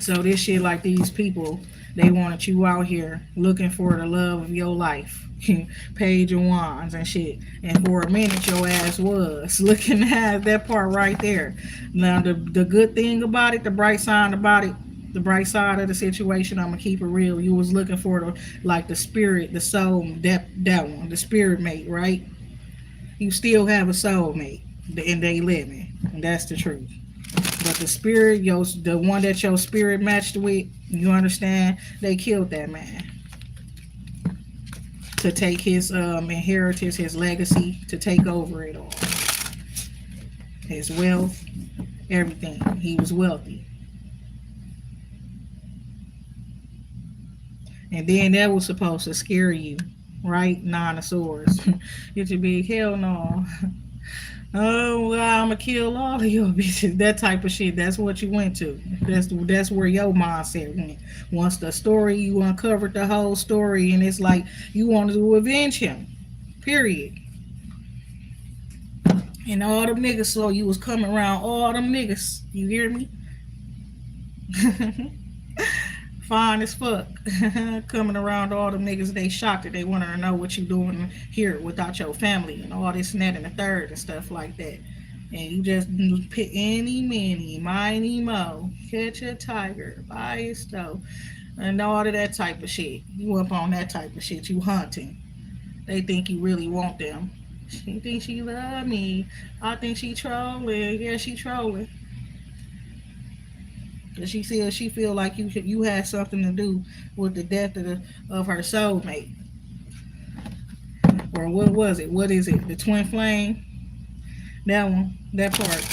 So this shit like these people, they wanted you out here looking for the love of your life. Page of Wands and shit. And for a minute your ass was looking at that part right there. Now the good thing about it, the bright side about it, the bright side of the situation, I'm gonna keep it real. You was looking for the like the spirit, the soul, that one, the spirit mate, right? You still have a soulmate and they living. And that's the truth. But the spirit, the one that your spirit matched with, you understand, they killed that man to take his inheritance, his legacy, to take over it all. His wealth, everything. He was wealthy. And then that was supposed to scare you, right? Nine of Swords. Get your big hell no. Oh, well, I'm gonna kill all of your bitches. That type of shit. That's what you went to. That's where your mindset went. Once the story, you uncovered the whole story, and it's like you wanted to avenge him. Period. And all them niggas, so you was coming around all them niggas. You hear me? Fine as fuck. Coming around all them niggas, they shocked that they wanted to know what you doing here without your family and all this and that and the third and stuff like that. And you just pick any, mini, miny, mo, catch a tiger, buy a stove, and all of that type of shit. You up on that type of shit. You hunting. They think you really want them. She thinks she love me. I think she trolling. Yeah, she trolling. She feel like you had something to do with the death of her soulmate. Or what was it? What is it? The twin flame? That one. That part.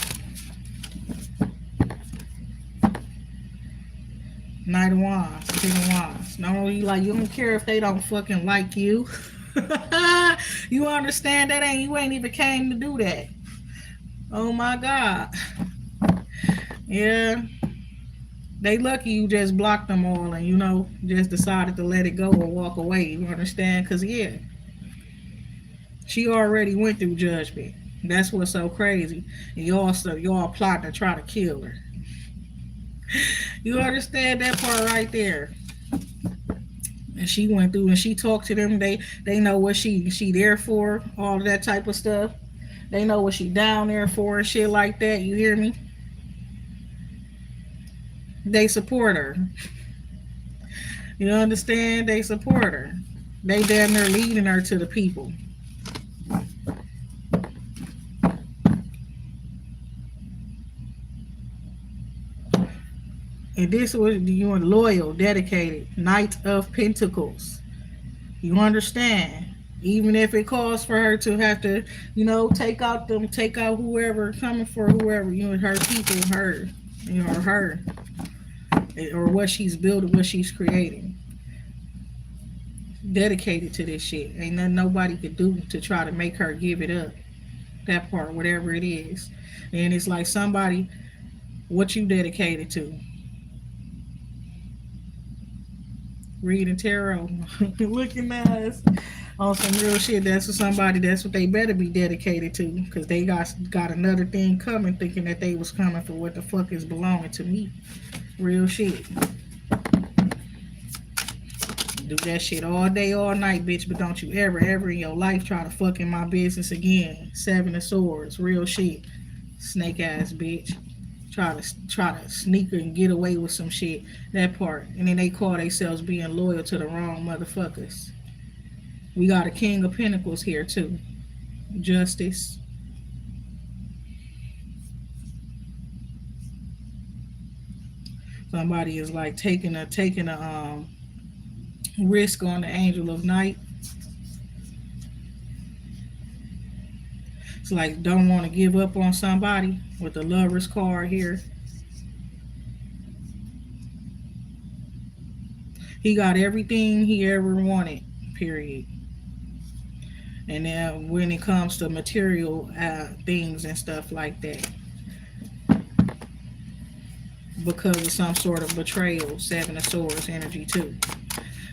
Knight of Wands. King of Wands. No, you don't care if they don't fucking like you. You understand that you ain't even came to do that. Oh my God. Yeah. They lucky you just blocked them all and just decided to let it go or walk away. You understand? Because yeah, she already went through judgment. That's what's so crazy. And y'all plotting to try to kill her. You understand that part right there? And she went through and she talked to them. They know what she there for, all of that type of stuff. They know what she down there for and shit like that. You hear me? They support her. You understand? They support her. They damn near leading her to the people. And this was you are loyal, dedicated, Knight of Pentacles. You understand? Even if it calls for her to have to, take out whoever coming for whoever, her people, her, her, or what she's building, what she's creating. Dedicated to this shit. Ain't nothing nobody could do to try to make her give it up. That part, whatever it is. And it's like somebody, what you dedicated to. Reading tarot, looking nice on some real shit. That's what they better be dedicated to, because they got another thing coming, thinking that they was coming for what the fuck is belonging to me. Real shit. Do that shit all day, all night, bitch, but don't you ever in your life try to fuck in my business again. Seven of Swords, real shit. Snake ass bitch. Try to sneak and get away with some shit. That part. And then they call themselves being loyal to the wrong motherfuckers. We got a King of Pentacles here too. Justice. Somebody is like taking a risk on the Angel of Night. It's like don't want to give up on somebody with the Lover's card here. He got everything he ever wanted, period. And then when it comes to material things and stuff like that, because of some sort of betrayal, Seven of Swords energy too.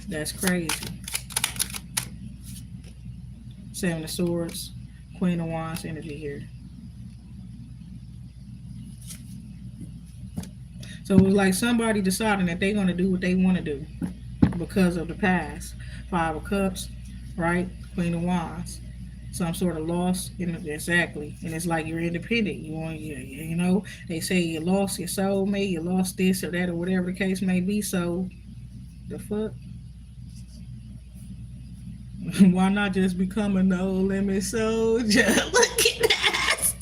That's crazy. Seven of Swords, Queen of Wands energy here. So it was like somebody deciding that they're going to do what they want to do because of the past. Five of Cups, right? Queen of Wands. Some sort of loss, exactly. And it's like you're independent. You want, you know, they say you lost your soulmate, you lost this or that or whatever the case may be. So the fuck? Why not just become a no limit soldier? Look at that.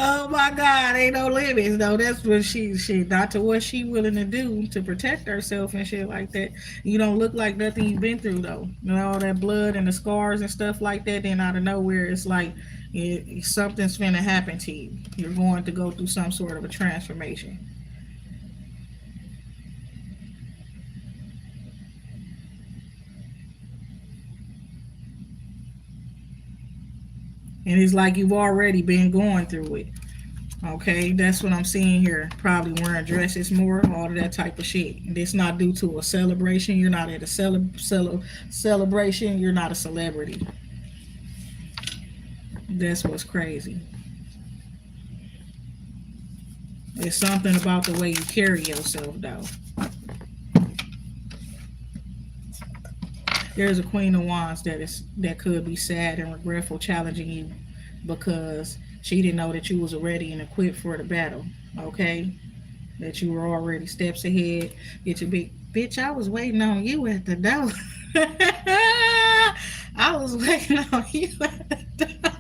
Oh my God, ain't no limits though. That's what she not to what she willing to do to protect herself and shit like that. You don't look like nothing you've been through though. You know, all that blood and the scars and stuff like that. Then out of nowhere, it's like something's finna happen to you. You're going to go through some sort of a transformation. And it's like you've already been going through it. Okay, that's what I'm seeing here. Probably wearing dresses more, all of that type of shit. It's not due to a celebration. You're not at a celebration. You're not a celebrity. That's what's crazy. It's something about the way you carry yourself, though. There's a Queen of Wands that could be sad and regretful, challenging you because she didn't know that you was ready and equipped for the battle. Okay, that you were already steps ahead. Get your big bitch. I was waiting on you at the door. I was waiting on you at the door.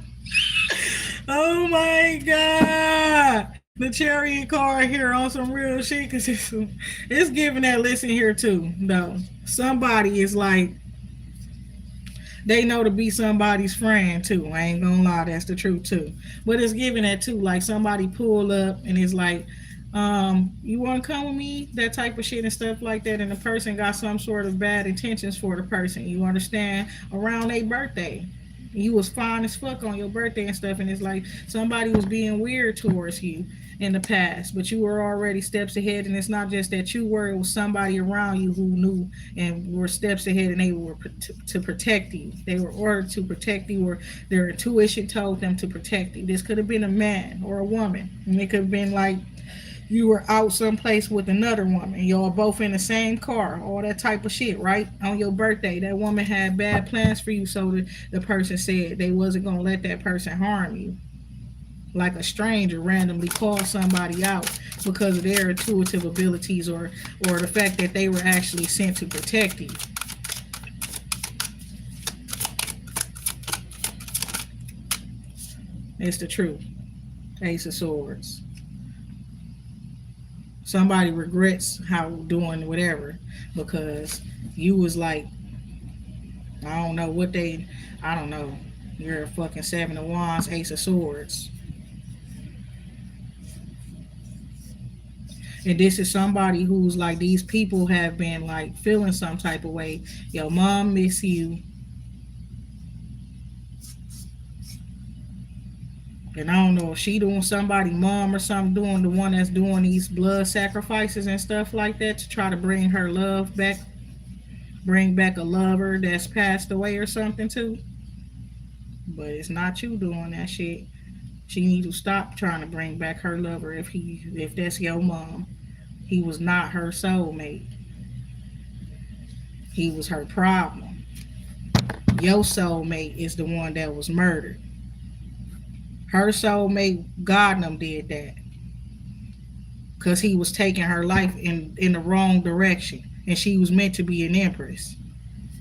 Oh my God. The chariot card here on some real shit because it's giving that listen here too. Though somebody is like they know to be somebody's friend too. I ain't gonna lie, that's the truth too. But it's giving that too, like somebody pull up and it's like, you wanna come with me? That type of shit and stuff like that. And the person got some sort of bad intentions for the person. You understand? Around their birthday. You was fine as fuck on your birthday and stuff, and it's like somebody was being weird towards you in the past, but you were already steps ahead. And it's not just that you were; it was somebody around you who knew and were steps ahead, and they were to protect you. They were ordered to protect you, or their intuition told them to protect you. This could have been a man or a woman, and it could have been like you were out someplace with another woman. Y'all both in the same car, all that type of shit, right? On your birthday, that woman had bad plans for you, so the person said they wasn't gonna let that person harm you. Like a stranger randomly called somebody out because of their intuitive abilities or the fact that they were actually sent to protect you. It's the truth. Ace of Swords. Somebody regrets how doing whatever because you was like, I don't know what they, I don't know. You're a fucking Seven of Wands, Ace of Swords. And this is somebody who's like, these people have been like feeling some type of way. Your mom miss you. And I don't know if she doing somebody mom or something, doing the one that's doing these blood sacrifices and stuff like that to try to bring her love back, bring back a lover that's passed away or something too. But it's not you doing that shit. She need to stop trying to bring back her lover if that's your mom. He was not her soulmate. He was her problem. Your soulmate is the one that was murdered. Her soulmate, Godnum, did that because he was taking her life in the wrong direction, and she was meant to be an empress.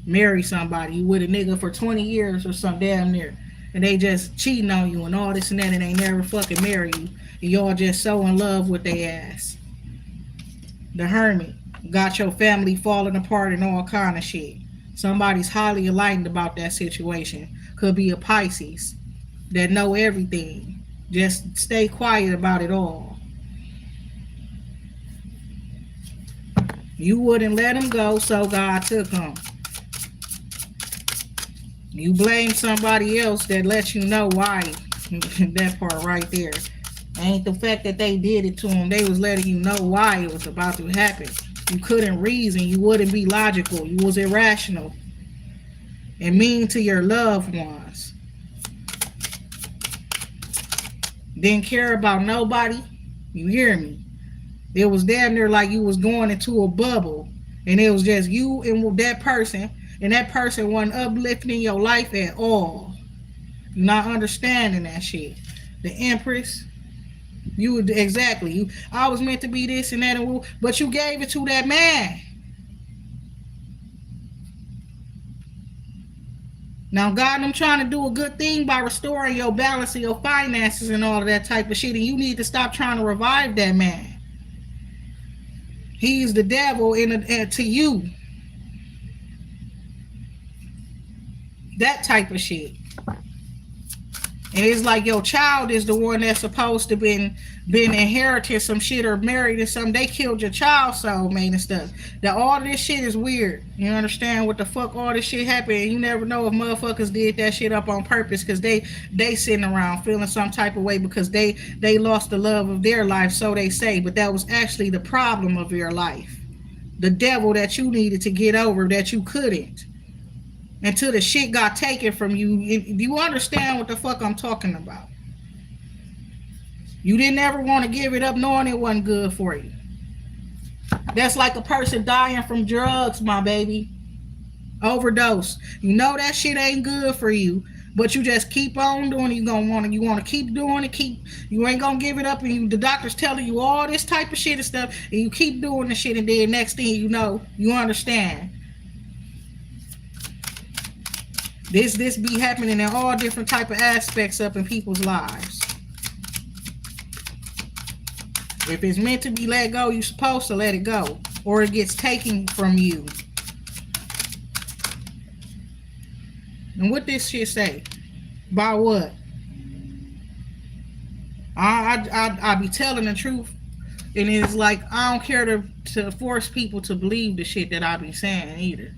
Marry somebody you with a nigga for 20 years or some damn near, and they just cheating on you and all this and that, and they never fucking marry you, and y'all just so in love with their ass. The Hermit got your family falling apart and all kind of shit. Somebody's highly enlightened about that situation. Could be a Pisces that know everything. Just stay quiet about it all. You wouldn't let him go, so God took him. You blame somebody else that lets you know why. That part right there. Ain't the fact that they did it to him. They was letting you know why it was about to happen. You couldn't reason. You wouldn't be logical. You was irrational and mean to your loved ones. Didn't care about nobody. You hear me? It was damn near like you was going into a bubble, and it was just you and that person, and that person wasn't uplifting your life at all. You're not understanding that shit. The Empress, you would exactly. I was meant to be this and that, but you gave it to that man. Now, God, I'm trying to do a good thing by restoring your balance of your finances and all of that type of shit, and you need to stop trying to revive that man. He's the devil to you. That type of shit. And it's like your child is the one that's supposed to been inherited some shit or married or something. They killed your child soulmate and stuff. That all this shit is weird. You understand what the fuck all this shit happened? And you never know if motherfuckers did that shit up on purpose because they sitting around feeling some type of way because they lost the love of their life, so they say. But that was actually the problem of your life. The devil that you needed to get over that you couldn't. Until the shit got taken from you. You understand what the fuck I'm talking about? You didn't ever want to give it up knowing it wasn't good for you. That's like a person dying from drugs, my baby. Overdose. You know that shit ain't good for you, but you just keep on doing it. You want to keep doing it. You ain't gonna give it up, and the doctor's telling you all this type of shit and stuff, and you keep doing the shit, and then next thing you know, you understand. This be happening in all different type of aspects up in people's lives. If it's meant to be let go, you're supposed to let it go, or it gets taken from you. And what this shit say? By what? I be telling the truth, and it's like I don't care to force people to believe the shit that I be saying either.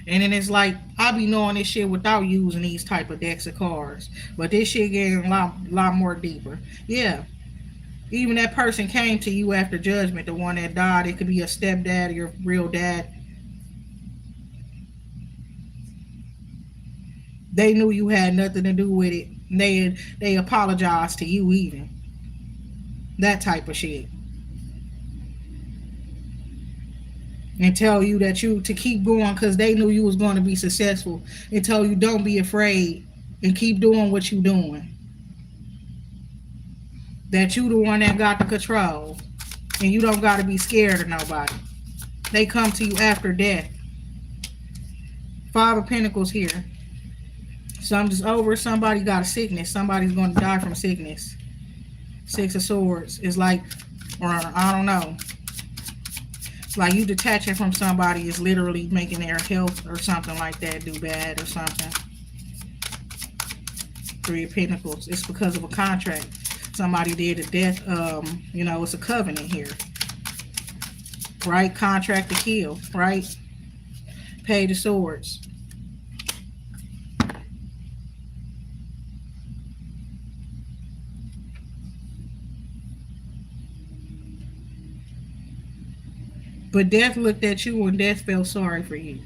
And then it's like, I be knowing this shit without using these type of decks of cards. But this shit getting a lot more deeper. Yeah. Even that person came to you after judgment, the one that died. It could be a stepdad or your real dad. They knew you had nothing to do with it. They apologized to you even. That type of shit. And tell you that to keep going because they knew you was going to be successful, and tell you don't be afraid and keep doing what you doing. That you the one that got the control, and you don't got to be scared of nobody. They come to you after death. 5 of Pentacles here. Something's over. Somebody got a sickness. Somebody's going to die from sickness. 6 of Swords. It's like, or I don't know. Like you detaching from somebody is literally making their health or something like that do bad or something. 3 of Pentacles. It's because of a contract. Somebody did a death. It's a covenant here. Right? Contract to kill. Right? Page of Swords. But death looked at you and death felt sorry for you.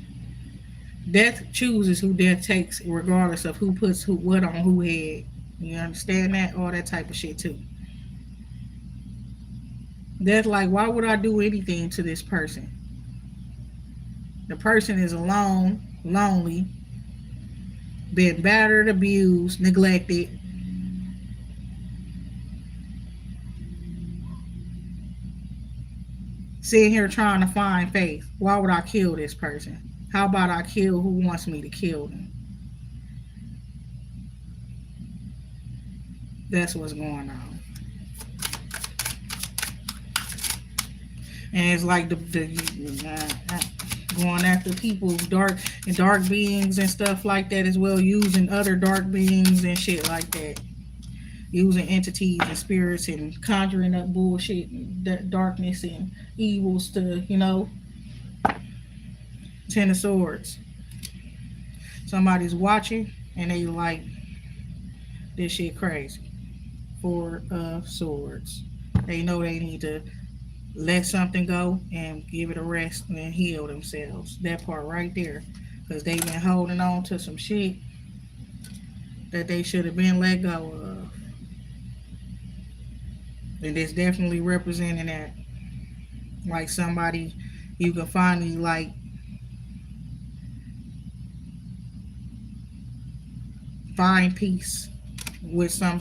Death chooses who death takes regardless of who puts what on who head. You understand that? All that type of shit too. Death like, why would I do anything to this person? The person is alone, lonely, been battered, abused, neglected. Sitting here trying to find faith. Why would I kill this person? How about I kill who wants me to kill them? That's what's going on. And it's like going after people, dark beings and stuff like that as well, using other dark beings and shit like that. using entities and spirits and conjuring up bullshit and darkness and evils to, Ten of Swords. Somebody's watching and they like, this shit crazy. Four of Swords. They know they need to let something go and give it a rest and heal themselves. That part right there. Because they've been holding on to some shit that they should have been let go of. And it's definitely representing that. Like somebody you can finally like find peace with some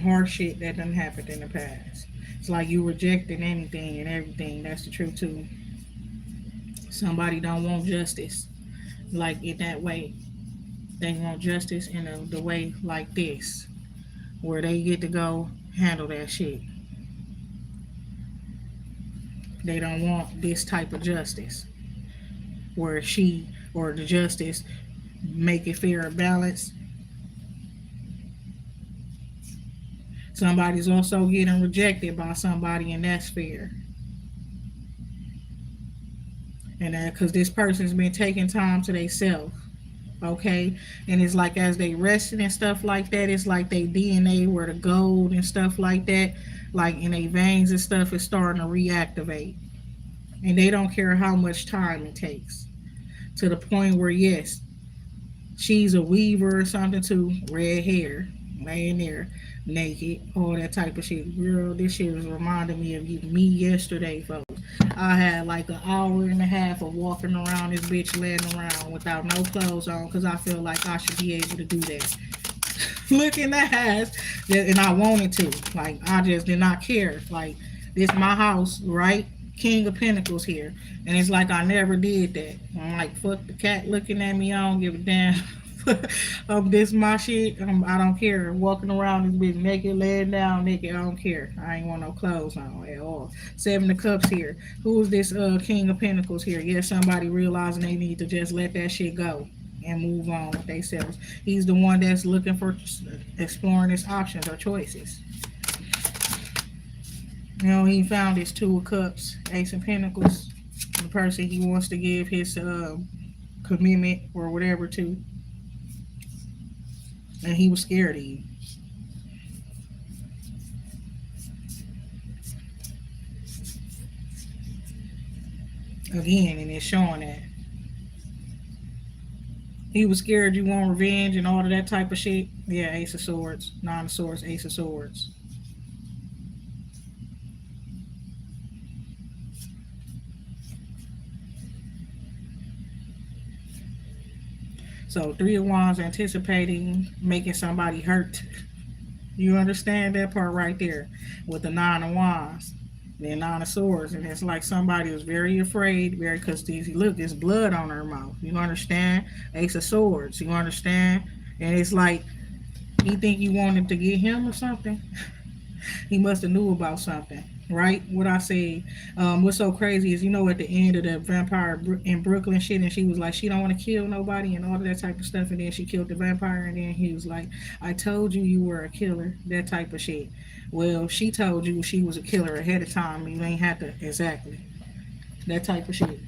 hard shit that done happened in the past. It's like you rejecting anything and everything. That's the truth too. Somebody don't want justice like in that way. They want justice in the way like this, where they get to go handle that shit. They don't want this type of justice, where she or the justice make it fair and balanced. Somebody's also getting rejected by somebody in that sphere. And because this person's been taking time to themselves, okay? And it's like as they resting and stuff like that, it's like they DNA where the gold and stuff like that, like in their veins and stuff, is starting to reactivate. And they don't care how much time it takes. To the point where, yes, she's a weaver or something too, red hair, laying there naked, all that type of shit. Girl, this shit was reminding me of me yesterday, folks. I had like an hour and a half of walking around this bitch laying around without no clothes on because I feel like I should be able to do that. Looking at ass, and I wanted to. Like, I just did not care. Like, this my house, right? King of Pentacles here. And it's like I never did that. I'm like, fuck the cat looking at me. I don't give a damn. This my shit. I don't care. Walking around this bitch naked, laying down naked. I don't care. I ain't want no clothes on at all. Seven of Cups here. Who is this King of Pentacles here? Yes, somebody realizing they need to just let that shit go and move on with themselves. He's the one that's looking for exploring his options or choices. He found his Two of Cups, Ace of Pentacles, the person he wants to give his commitment or whatever to. And he was scared of you. Again, and it's showing that. He was scared you want revenge and all of that type of shit. Yeah, Ace of Swords, Nine of Swords, Ace of Swords. So Three of Wands, anticipating making somebody hurt. You understand that part right there with the Nine of Wands, the Nine of Swords, and it's like somebody was very afraid, very because look, there's blood on her mouth. You understand? Ace of Swords. You understand? And it's like he think you wanted to get him or something. He must have knew about something. Right? What I say, what's so crazy is, at the end of the vampire in Brooklyn shit, and she was like, she don't want to kill nobody and all of that type of stuff, and then she killed the vampire, and then he was like, I told you you were a killer, that type of shit. Well, she told you she was a killer ahead of time. You ain't had to exactly that type of shit.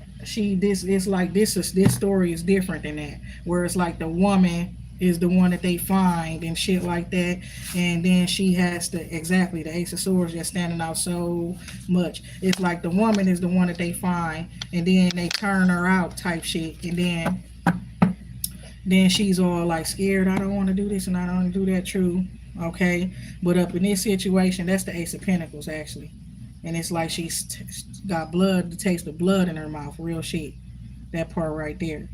This story is different than that, where it's like the woman is the one that they find and shit like that, and then she has to exactly the Ace of Swords just standing out so much. It's like the woman is the one that they find, and then they turn her out type shit, and then she's all like scared. I don't want to do this and I don't want to do that. True, okay, but up in this situation, that's the Ace of Pentacles actually, and it's like she's got blood, the taste of blood in her mouth, real shit. That part right there.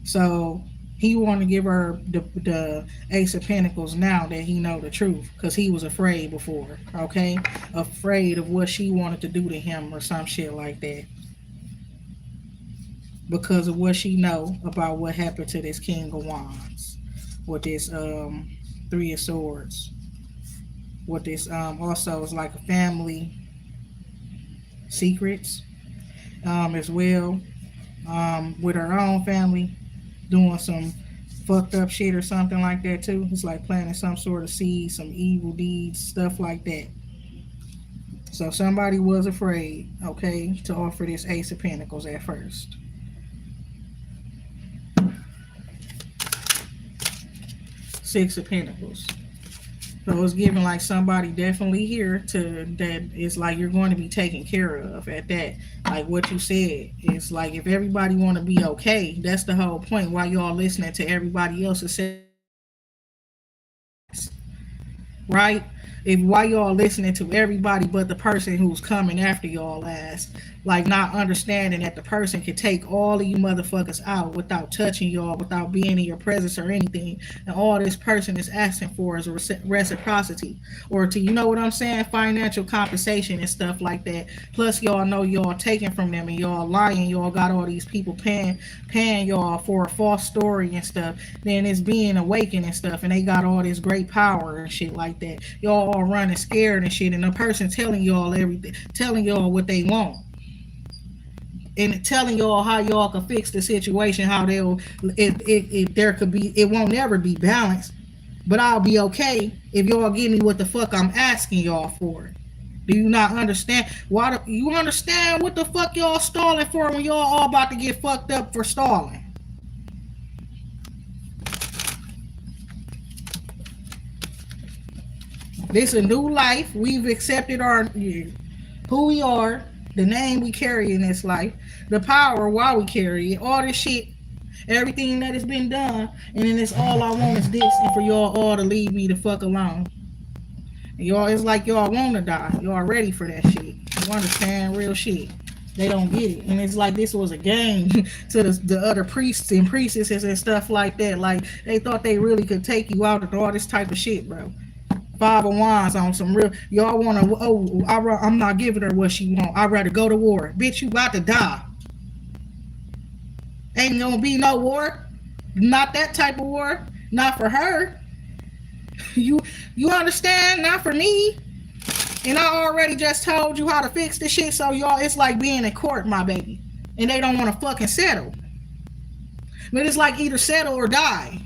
So he wanted to give her the Ace of Pentacles now that he know the truth, because he was afraid before, okay? Afraid of what she wanted to do to him or some shit like that. Because of what she know about what happened to this King of Wands with this Three of Swords. With this also is like a family secrets as well. With her own family doing some fucked up shit or something like that too. It's like planting some sort of seed, some evil deeds, stuff like that. So somebody was afraid, okay, to offer this Ace of Pentacles at first. Six of Pentacles. So it's giving like somebody definitely here to that is like you're going to be taken care of at that. Like what you said. It's like if everybody want to be okay, that's the whole point. Why y'all listening to everybody else say, right? If why y'all listening to everybody but the person who's coming after y'all last, like not understanding that the person can take all of you motherfuckers out without touching y'all, without being in your presence or anything, and all this person is asking for is reciprocity, or to, you know what I'm saying, financial compensation and stuff like that. Plus y'all know y'all taking from them and y'all lying, y'all got all these people paying y'all for a false story and stuff. Then it's being awakened and stuff, and they got all this great power and shit like that. Y'all all running scared and shit, and the person telling y'all everything, telling y'all what they want, and telling y'all how y'all can fix the situation, how they'll if there could be, it won't never be balanced, but I'll be okay if y'all give me what the fuck I'm asking y'all for. Do you not understand? Why do you understand what the fuck y'all stalling for when y'all all about to get fucked up for stalling? This is a new life. We've accepted our who we are, the name we carry in this life, the power why we carry it, all this shit, everything that has been done, and then it's all I want is this, and for y'all all to leave me the fuck alone. And y'all, it's like y'all want to die. Y'all ready for that shit. You understand? Real shit. They don't get it, and it's like this was a game to the other priests and priestesses and stuff like that. Like they thought they really could take you out of all this type of shit, bro. Five of Wands on some real. Y'all want to? Oh, I'm not giving her what she want. I'd rather go to war. Bitch, you about to die. Ain't gonna be no war. Not that type of war. Not for her. You understand? Not for me. And I already just told you how to fix this shit. So y'all, it's like being in court, my baby, and they don't want to fucking settle. But it's like either settle or die.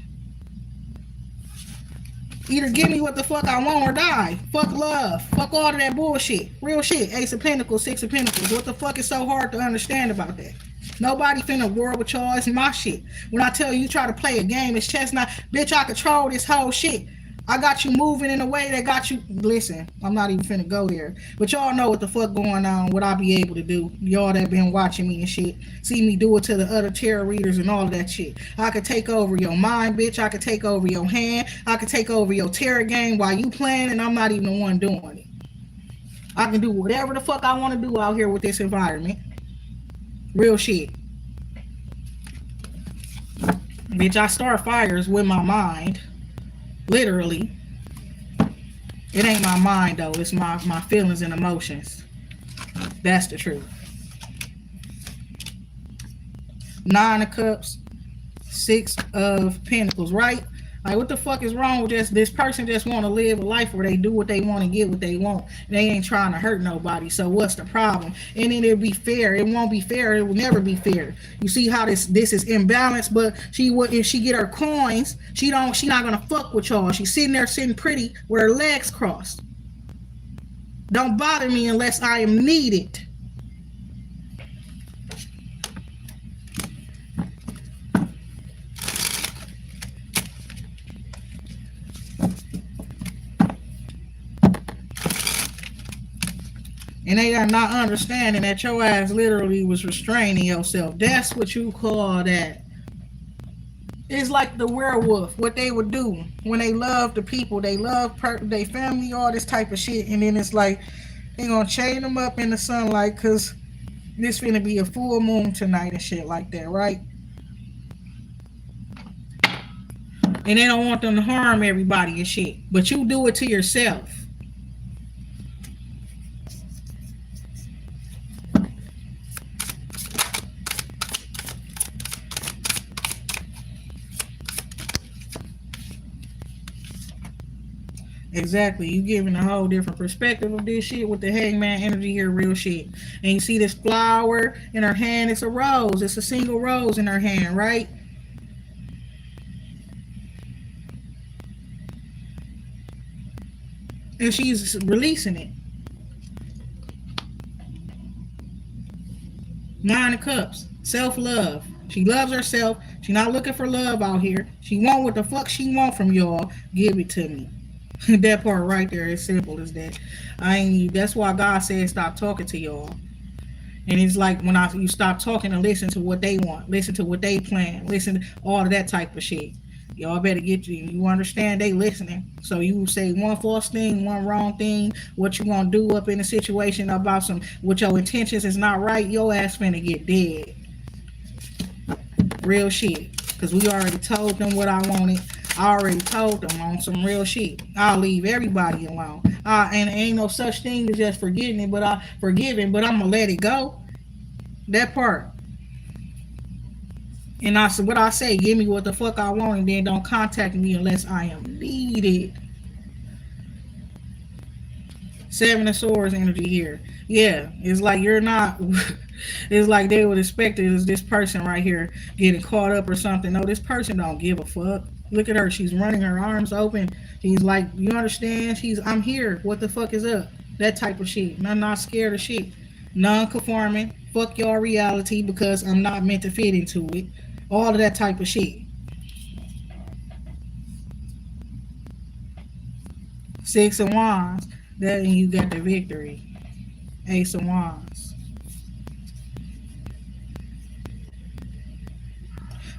Either give me what the fuck I want or die. Fuck love. Fuck all of that bullshit. Real shit. Ace of Pentacles, Six of Pentacles. What the fuck is so hard to understand about that? Nobody finna war with y'all. It's my shit. When I tell you try to play a game, it's chess not. Bitch, I control this whole shit. I got you moving in a way that got you. Listen, I'm not even finna go there. But y'all know what the fuck going on, what I be able to do. Y'all that been watching me and shit. See me do it to the other tarot readers and all of that shit. I could take over your mind, bitch. I could take over your hand. I could take over your tarot game while you playing, and I'm not even the one doing it. I can do whatever the fuck I want to do out here with this environment. Real shit. Bitch, I start fires with my mind. Literally. It ain't my mind though. It's my feelings and emotions. That's the truth. Nine of Cups. Six of Pentacles, right? Like what the fuck is wrong with this person just want to live a life where they do what they want and get what they want. They ain't trying to hurt nobody. So what's the problem? And then it'll be fair. It won't be fair. It will never be fair. You see how this is imbalanced, but if she get her coins, she not gonna fuck with y'all. She's sitting there sitting pretty with her legs crossed. Don't bother me unless I am needed. And they are not understanding that your ass literally was restraining yourself. That's what you call that. It's like the werewolf, what they would do when they love the people, they love their family, all this type of shit. And then it's like, they gonna chain them up in the sunlight because this finna be a full moon tonight and shit like that, right? And they don't want them to harm everybody and shit. But you do it to yourself. Exactly. You giving a whole different perspective of this shit with the hangman energy here, real shit. And you see this flower in her hand, it's a rose. It's a single rose in her hand, right? and she's releasing it. Nine of Cups, self-love. She loves herself. She not looking for love out here. She want what the fuck she want from y'all. Give it to me. That part right there is simple as that. I ain't. That's why God said stop talking to y'all. And it's like when you stop talking and listen to what they want, listen to what they plan, listen to all of that type of shit. Y'all better get you understand they listening. So you say one false thing, one wrong thing, what you gonna do up in a situation about some what your intentions is not right, your ass finna get dead. Real shit. Cause we already told them what I wanted. I already told them on some real shit. I'll leave everybody alone. And ain't no such thing as just forgetting it, but I'm gonna let it go. That part. And I said, what I say, give me what the fuck I want, and then don't contact me unless I am needed. Seven of Swords energy here. Yeah, it's like you're not. It's like they would expect it as this person right here getting caught up or something. No, this person don't give a fuck. Look at her. She's running her arms open. She's like, you understand? I'm here. What the fuck is up? That type of shit. I'm not scared of shit. Non-conforming. Fuck your reality because I'm not meant to fit into it. All of that type of shit. Six of Wands. Then you got the victory. Ace of Wands.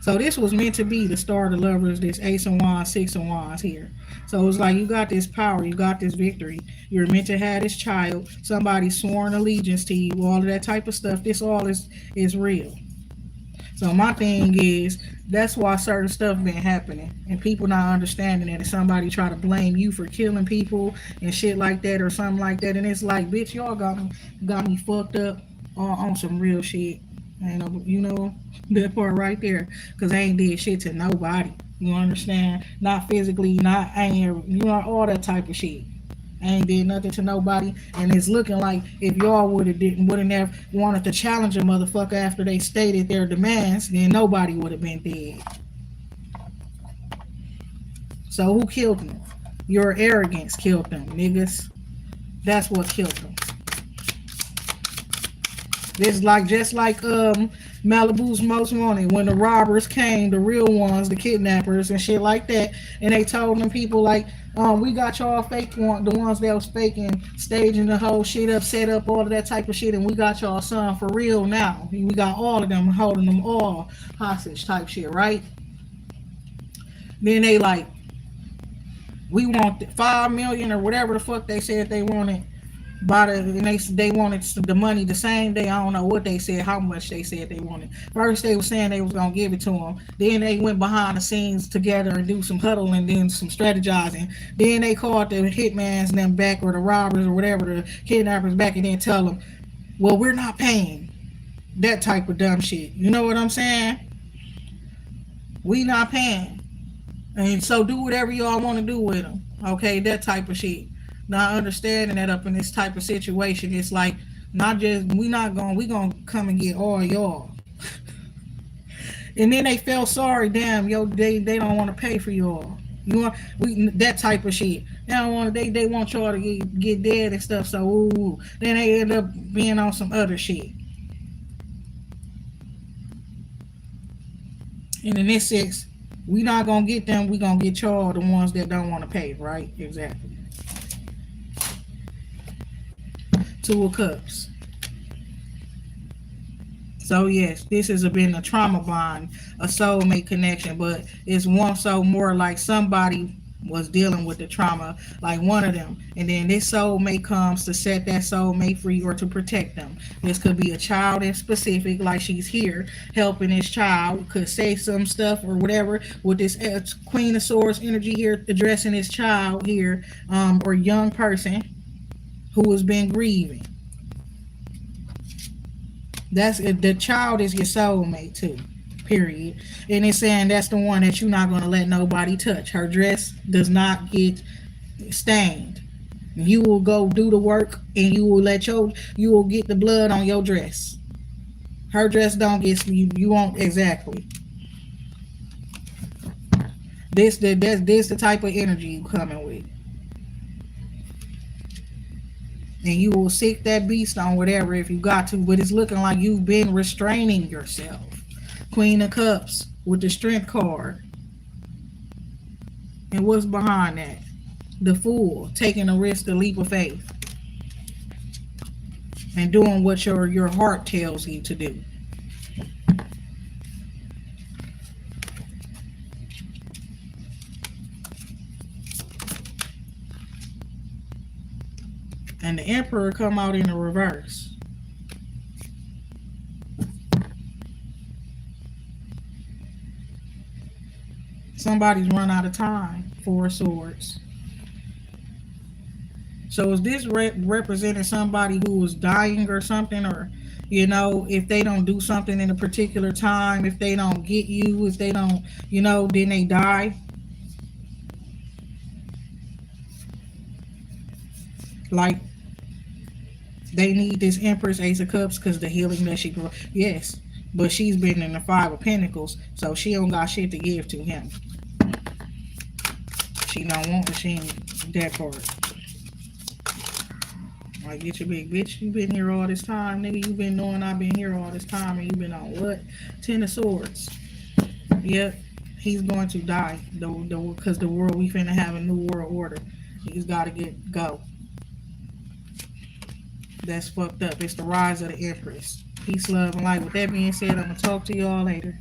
So this was meant to be the Star of the Lovers, this Ace of Wands, Six of Wands here. So it's like you got this power, you got this victory. You're meant to have this child. Somebody sworn allegiance to you, all of that type of stuff. This all is real. So my thing is, that's why certain stuff been happening, and people not understanding that. If somebody try to blame you for killing people and shit like that or something like that, and it's like, bitch, y'all got me fucked up on some real shit. And you know that part right there, because I ain't did shit to nobody. You understand? Not physically, not anger, you know, all that type of shit. I ain't did nothing to nobody, and it's looking like if y'all wouldn't have wanted to challenge a motherfucker after they stated their demands, then nobody would have been dead. So who killed them? Your arrogance killed them, niggas. That's what killed them. This like just like Malibu's Most Wanted, when the robbers came, the real ones, the kidnappers and shit like that, and they told them people like, we got y'all fake one, the ones that was faking, staging the whole shit up, set up all of that type of shit, and we got y'all son for real now. We got all of them, holding them all hostage type shit, right? Then they like, we want 5 million or whatever the fuck they said they wanted. And they wanted the money the same day. I don't know what they said, how much they said they wanted. First they were saying they was gonna give it to them. Then they went behind the scenes together and do some huddling, then some strategizing. Then they called the hitmans and them back, or the robbers or whatever, the kidnappers back, and then tell them, well, we're not paying. That type of dumb shit. You know what I'm saying? We not paying. And so do whatever y'all want to do with them. Okay, that type of shit. Not understanding that up in this type of situation, it's like not just we gonna come and get all y'all. And then they felt sorry, damn, they don't want to pay for y'all. That type of shit. They don't want they want y'all to get dead and stuff. So then they end up being on some other shit. And in this sense, we not gonna get them. We gonna get y'all, the ones that don't want to pay, right? Exactly. Two of Cups. So yes, this has been a trauma bond, a soulmate connection, but it's one so more like somebody was dealing with the trauma, like one of them, and then this soulmate comes to set that soulmate free or to protect them. This could be a child in specific, like she's here helping this child, could say some stuff or whatever with this Queen of Swords energy here, addressing this child here, or young person who has been grieving. That's the child is your soulmate too, period. And it's saying that's the one that you're not going to let nobody touch. Her dress does not get stained. You will go do the work, and you will get the blood on your dress. Her dress don't get, you won't. Exactly. This the type of energy you coming with. And you will sick that beast on whatever if you got to, but it's looking like you've been restraining yourself. Queen of Cups with the Strength card. And what's behind that? The Fool, taking a risk, the leap of faith. And doing what your heart tells you to do. And the Emperor come out in the reverse. Somebody's run out of time. Four of Swords. So is this representing somebody who is dying or something? Or, if they don't do something in a particular time, if they don't get you, if they don't, then they die? Like, they need this Empress, Ace of Cups, because the healing that she provides. Yes, but she's been in the Five of Pentacles, so she don't got shit to give to him. She don't want the shit, that part. Like, get your big bitch. You been here all this time, nigga. You been knowing I've been here all this time, and you been on what? 10 of Swords. Yep, he's going to die, because the world, we finna have a new world order. He's got to go. That's fucked up. It's the rise of the Empress. Peace, love, and light. With that being said, I'm going to talk to y'all later.